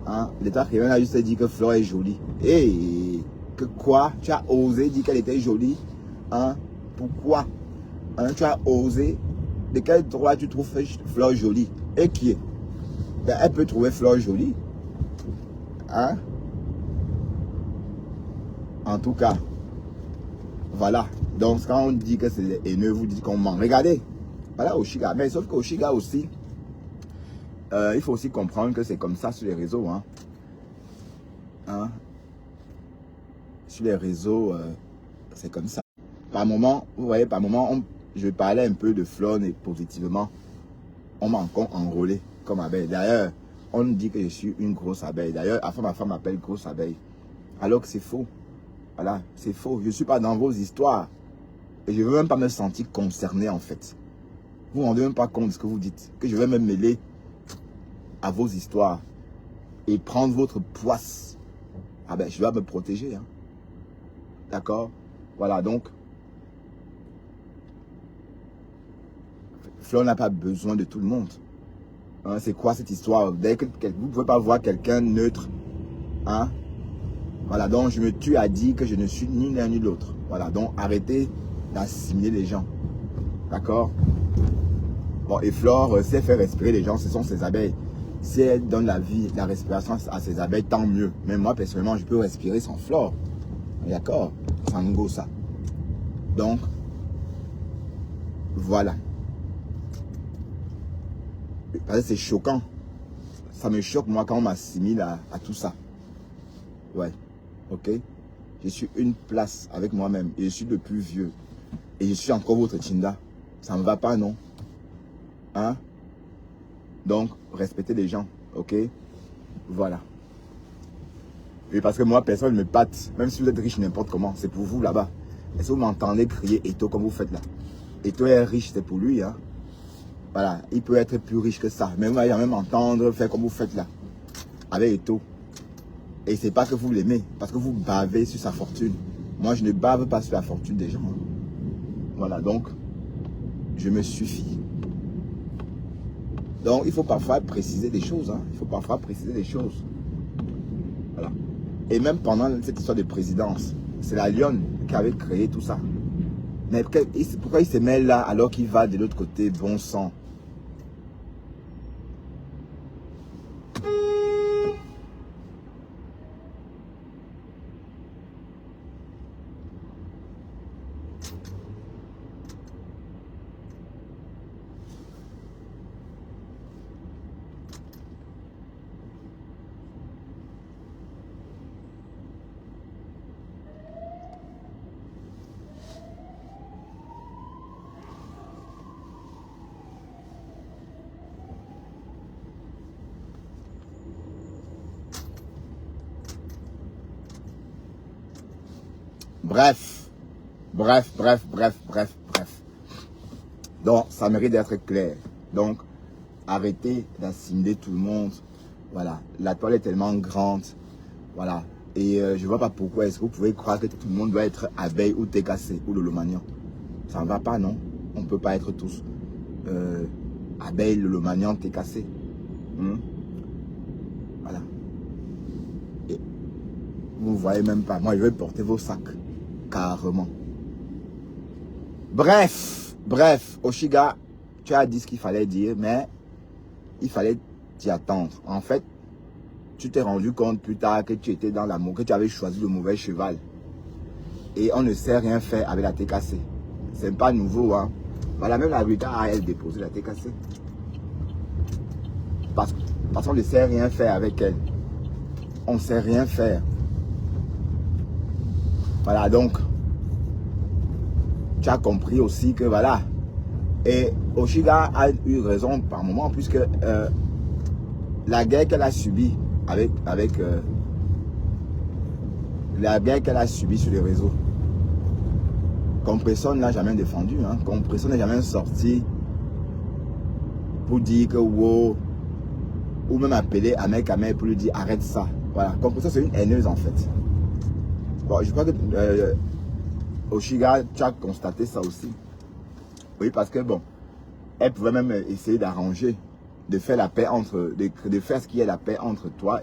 Hein? L'étoile chrétienne a juste dit que Flore est jolie. Et que quoi? Tu as osé dire qu'elle était jolie? Hein? Pourquoi? Hein? Tu as osé? De quel droit tu trouves Flore jolie? Et qui est? Ben, elle peut trouver Flore jolie. Hein? En tout cas, voilà. Donc, quand on dit que c'est haineux, vous dites qu'on ment. Regardez. Voilà Oshiga. Mais sauf qu'Oshiga aussi, il faut aussi comprendre que c'est comme ça sur les réseaux. Hein. Hein? Sur les réseaux, c'est comme ça. Par moment, vous voyez, par moment, je parlais un peu de Flore et positivement. On m'a encore enrôlé comme abeille. D'ailleurs, on dit que je suis une grosse abeille. D'ailleurs, ma femme m'appelle grosse abeille. Alors que c'est faux. Voilà, c'est faux. Je ne suis pas dans vos histoires. Et je ne veux même pas me sentir concerné en fait. Vous ne vous rendez même pas compte de ce que vous dites. Que je vais me mêler à vos histoires. Et prendre votre poisse. Ah ben, je dois me protéger. Hein. D'accord? Voilà, donc. Flore n'a pas besoin de tout le monde. Hein, c'est quoi cette histoire? Vous ne pouvez pas voir quelqu'un neutre. Hein? Voilà, donc je me tue à dire que je ne suis ni l'un ni l'autre. Voilà, donc arrêtez d'assimiler les gens. D'accord? Bon, et Flore, si elle fait respirer les gens, ce sont ses abeilles. Si elle donne la vie, la respiration à ses abeilles, tant mieux. Mais moi, personnellement, je peux respirer sans Flore. D'accord? Sans go, ça. Donc, voilà. Parce que c'est choquant. Ça me choque, moi, quand on m'assimile à tout ça. Ouais. Ok? Je suis une place avec moi-même. Et je suis le plus vieux. Et je suis encore votre Chinda. Ça ne me va pas, non? Hein? Donc, respectez les gens. Ok? Voilà. Et parce que moi, personne ne me batte. Même si vous êtes riche n'importe comment. C'est pour vous là-bas. Est-ce que vous m'entendez crier Eto comme vous faites là? Eto est riche, c'est pour lui. Hein? Voilà. Il peut être plus riche que ça. Mais vous allez même entendre faire comme vous faites là. Avec Eto. Et c'est pas que vous l'aimez, parce que vous bavez sur sa fortune. Moi, je ne bave pas sur la fortune des gens. Hein. Voilà, donc, je me suffis. Donc, il faut parfois préciser des choses. Hein. Il faut parfois préciser des choses. Voilà. Et même pendant cette histoire de présidence, c'est la Lionne qui avait créé tout ça. Mais pourquoi il se met là alors qu'il va de l'autre côté, bon sang? Bref. Donc, ça mérite d'être clair. Donc, arrêtez d'assimiler tout le monde. Voilà. La toile est tellement grande. Voilà. Et je ne vois pas pourquoi est-ce que vous pouvez croire que tout le monde doit être abeille ou TKC ou Lolomanian. Ça ne va pas, non? On ne peut pas être tous abeille, Lolomanian, TKC. Voilà. Et vous ne voyez même pas. Moi, je vais porter vos sacs. Carrément. Bref, Oshiga, tu as dit ce qu'il fallait dire, mais il fallait t'y attendre. En fait, tu t'es rendu compte plus tard que tu étais dans l'amour, que tu avais choisi le mauvais cheval. Et on ne sait rien faire avec la TKC. C'est pas nouveau, hein. Voilà, même la Rita a elle déposé la TKC. Parce qu'on ne sait rien faire avec elle. On ne sait rien faire. Voilà, donc, tu as compris aussi que voilà. Et Oshiga a eu raison par moment, puisque la guerre qu'elle a subie la guerre qu'elle a subie sur les réseaux, Compression ne l'a jamais défendu. Hein. Compression n'est jamais sorti pour dire que wow, ou même appeler Ahmed Kamel pour lui dire arrête ça. Voilà, comme ça, c'est une haineuse en fait. Bon, je crois que Oshiga, tu as constaté ça aussi. Oui, parce que bon, elle pouvait même essayer d'arranger, de faire la paix entre, de faire ce qui est la paix entre toi,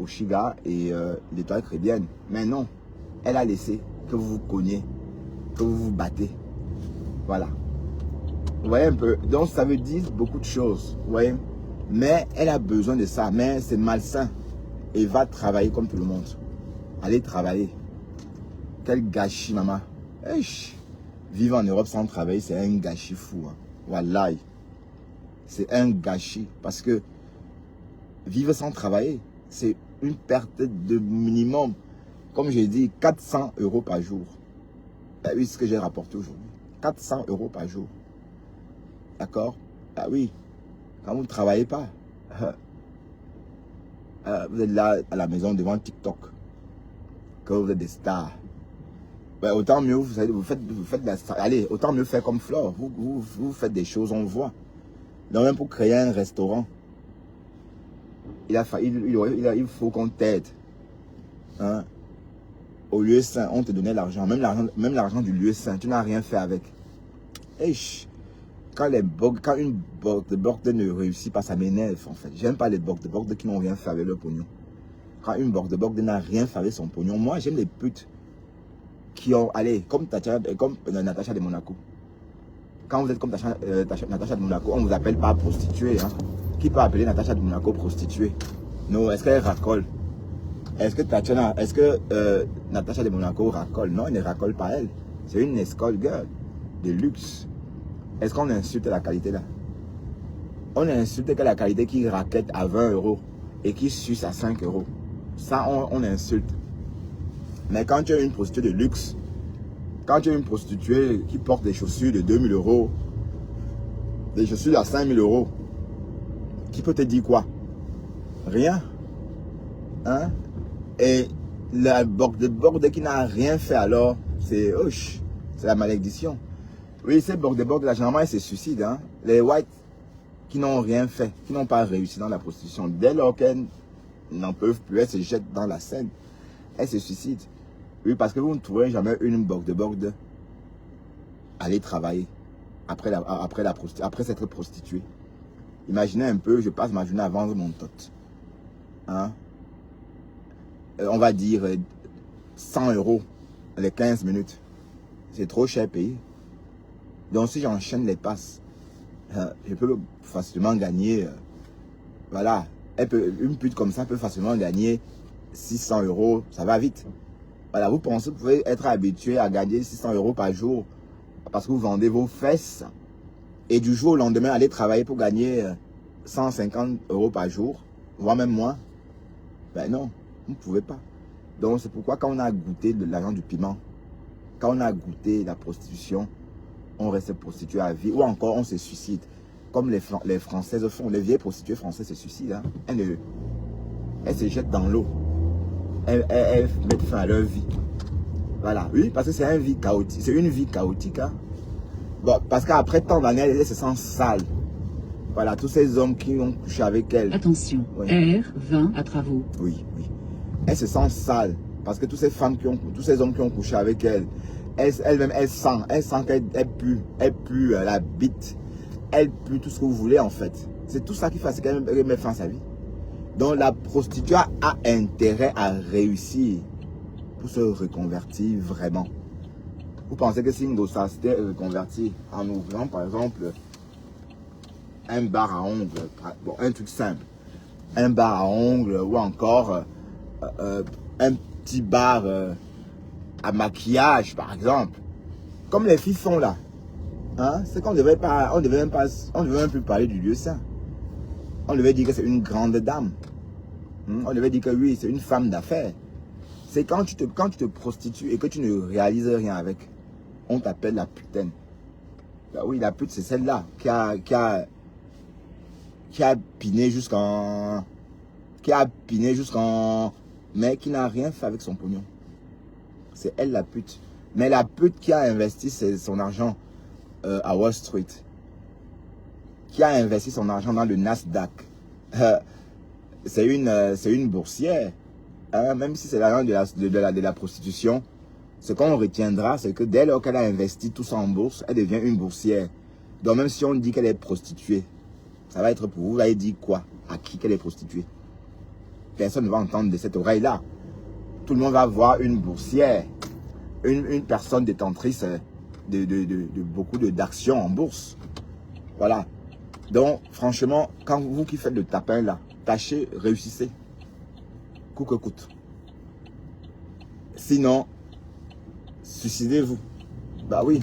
Oshiga et l'étoile chrétienne. Mais non, elle a laissé que vous vous cogniez, que vous vous battez. Voilà. Vous voyez un peu, donc ça veut dire beaucoup de choses, vous voyez. Mais elle a besoin de ça, mais c'est malsain. Et va travailler comme tout le monde. Allez travailler. Quel gâchis, maman. Eish. Vivre en Europe sans travailler, c'est un gâchis fou. Hein. Wallahi. C'est un gâchis. Parce que vivre sans travailler, c'est une perte de minimum, comme j'ai dit, 400 € par jour. Ah oui, c'est ce que j'ai rapporté aujourd'hui. 400 € par jour. D'accord? Ah oui. Quand vous ne travaillez pas, vous êtes là à la maison devant TikTok. Que vous êtes des stars. Ben, autant mieux, vous faites de la star. Allez, autant mieux faire comme Flore. Vous faites des choses, on voit. Donc même pour créer un restaurant, il faut qu'on t'aide. Hein? Au lieu saint, on te donnait l'argent. Même l'argent du lieu saint, tu n'as rien fait avec. Eish. Quand une border ne réussit pas, ça m'énerve en fait. J'aime pas les border qui n'ont rien fait avec leur pognon. Quand une border n'a rien fait avec son pognon, moi j'aime les putes qui ont, allez, comme Natacha de Monaco. Quand vous êtes comme Natacha de Monaco, on ne vous appelle pas prostituée. Hein. Qui peut appeler Natacha de Monaco prostituée? Non, est-ce qu'elle racole? Est-ce que Natacha de Monaco racole? Non, elle ne racole pas elle. C'est une escort girl de luxe. Est-ce qu'on insulte la qualité là? On insulte que la qualité qui raquette à 20 € et qui suce à 5 €. Ça, on insulte. Mais quand tu es une prostituée de luxe, quand tu es une prostituée qui porte des chaussures de 2000 €, des chaussures à 5000 €, qui peut te dire quoi? Rien. Hein? Et la borde qui n'a rien fait alors, c'est la malédiction. Oui, ces bordes là, généralement, ils se suicident. Hein? Les whites qui n'ont rien fait, qui n'ont pas réussi dans la prostitution, dès lors qu'elles n'en peuvent plus, elles se jettent dans la Seine. Elles se suicident. Oui, parce que vous ne trouverez jamais une borde aller travailler après s'être prostituée. Imaginez un peu, je passe ma journée à vendre mon tot. Hein? On va dire 100 € les 15 minutes. C'est trop cher payé. Donc si j'enchaîne les passes, je peux facilement gagner, voilà, une pute comme ça peut facilement gagner 600 €, ça va vite. Voilà, vous pouvez être habitué à gagner 600 € par jour parce que vous vendez vos fesses et du jour au lendemain aller travailler pour gagner 150 € par jour, voire même moins. Ben non, vous ne pouvez pas. Donc c'est pourquoi quand on a goûté de l'argent du piment, quand on a goûté la prostitution, on reste prostitué à vie, ou encore on se suicide. Comme les Françaises font, les vieilles prostituées françaises se suicident. Hein. Elles se jettent dans l'eau. Elles mettent fin à leur vie. Voilà, oui, parce que c'est une vie chaotique. C'est une vie chaotique. Hein. Bon, parce qu'après tant d'années, elles se sentent sales. Voilà, tous ces hommes qui ont couché avec elles. Attention, oui. R20 à travaux. Oui, oui. Elles se sentent sales. Parce que tous ces hommes qui ont couché avec elles, elles-mêmes, elles sentent qu'elles puent la bite. Elles puent tout ce que vous voulez en fait. C'est tout ça qui fait qu'elle met fin à sa vie. Donc la prostituée a intérêt à réussir pour se reconvertir vraiment. Vous pensez que si Ngosa s'était reconverti en ouvrant par exemple un bar à ongles, bon, un truc simple, un bar à ongles ou encore un petit bar à maquillage par exemple, comme les filles font là, hein, c'est qu'on devait même plus parler du lieu saint. On devait dire que c'est une grande dame. On devait dire que oui, c'est une femme d'affaires. C'est quand tu te prostitues et que tu ne réalises rien avec, on t'appelle la putaine. Bah oui, la pute, c'est celle-là qui a piné jusqu'en... mais qui n'a rien fait avec son pognon. C'est elle la pute. Mais la pute qui a investi son argent à Wall Street, qui a investi son argent dans le Nasdaq, c'est une boursière. Hein, même si c'est l'argent de la prostitution, ce qu'on retiendra, c'est que dès lors qu'elle a investi tout ça en bourse, elle devient une boursière. Donc même si on dit qu'elle est prostituée, ça va être pour vous, vous allez dire quoi? À qui qu'elle est prostituée? Personne ne va entendre de cette oreille-là. Tout le monde va voir une boursière, une personne détentrice de beaucoup d'actions en bourse. Voilà. Donc, franchement, quand vous qui faites le tapin là, tâchez, réussissez. Coûte que coûte. Sinon, suicidez-vous. Bah oui.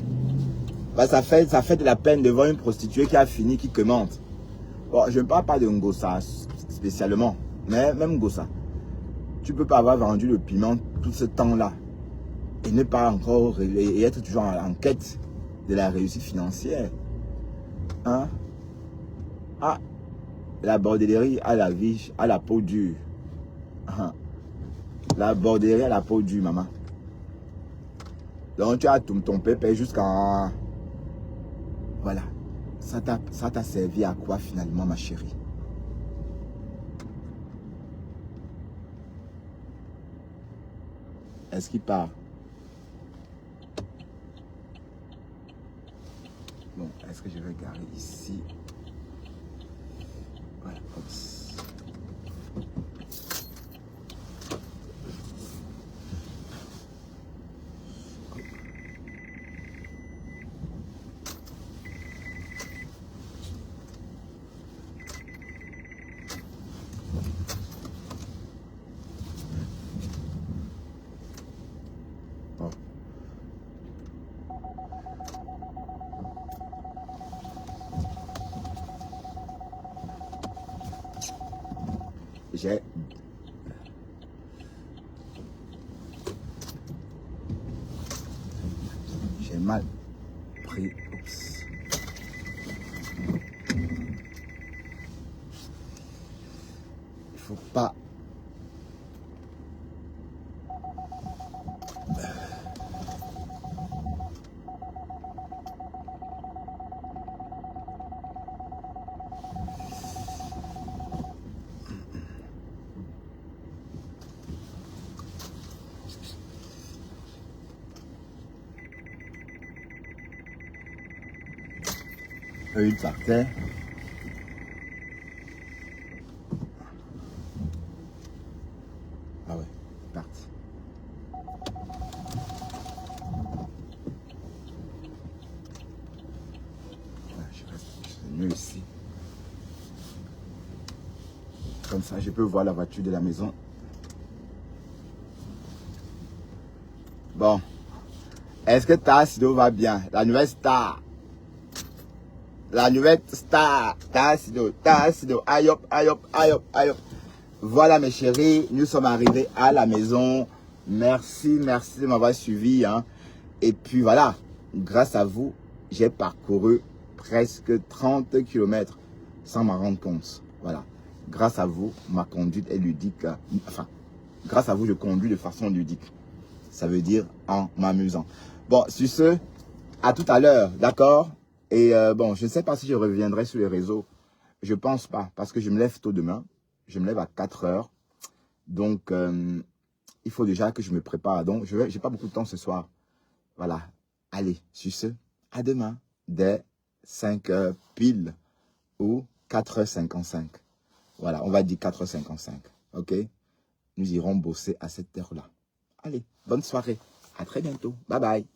Bah ça fait de la peine de voir une prostituée qui a fini, qui commente. Bon, je ne parle pas de Ngossa spécialement, mais même Ngossa. Tu ne peux pas avoir vendu le piment tout ce temps-là et ne pas encore et être toujours en quête de la réussite financière. Hein? Ah, la bordellerie à la vie, à la peau dure. Hein? La bordellerie à la peau dure, maman. Donc tu as ton pépé jusqu'en... Voilà. Ça t'a servi à quoi finalement, ma chérie? Est-ce qu'il part? Bon, est-ce que je vais garder ici? Voilà, oups. Bon. J'ai mal pris. Oups. Il faut pas. Une par terre. Ah ouais, parti. C'est mieux ici. Comme ça, je peux voir la voiture de la maison. Bon. Est-ce que Tassido va bien? La nouvelle star. La nouvelle star. Tassido. Aïe hop, aïe hop, aïe hop, aïe hop. Voilà mes chéris, nous sommes arrivés à la maison. Merci de m'avoir suivi. Hein. Et puis voilà, grâce à vous, j'ai parcouru presque 30 km sans m'en rendre compte. Voilà, grâce à vous, ma conduite est ludique. Enfin, grâce à vous, je conduis de façon ludique. Ça veut dire en m'amusant. Bon, sur ce, à tout à l'heure, d'accord? Et bon, je ne sais pas si je reviendrai sur les réseaux. Je pense pas, parce que je me lève tôt demain. Je me lève à 4 heures. Donc, il faut déjà que je me prépare. Donc, je n'ai pas beaucoup de temps ce soir. Voilà. Allez, sur ce, à demain, dès 5 heures pile ou 4h55. Voilà, on va dire 4h55. OK? Nous irons bosser à cette heure-là. Allez, bonne soirée. À très bientôt. Bye bye.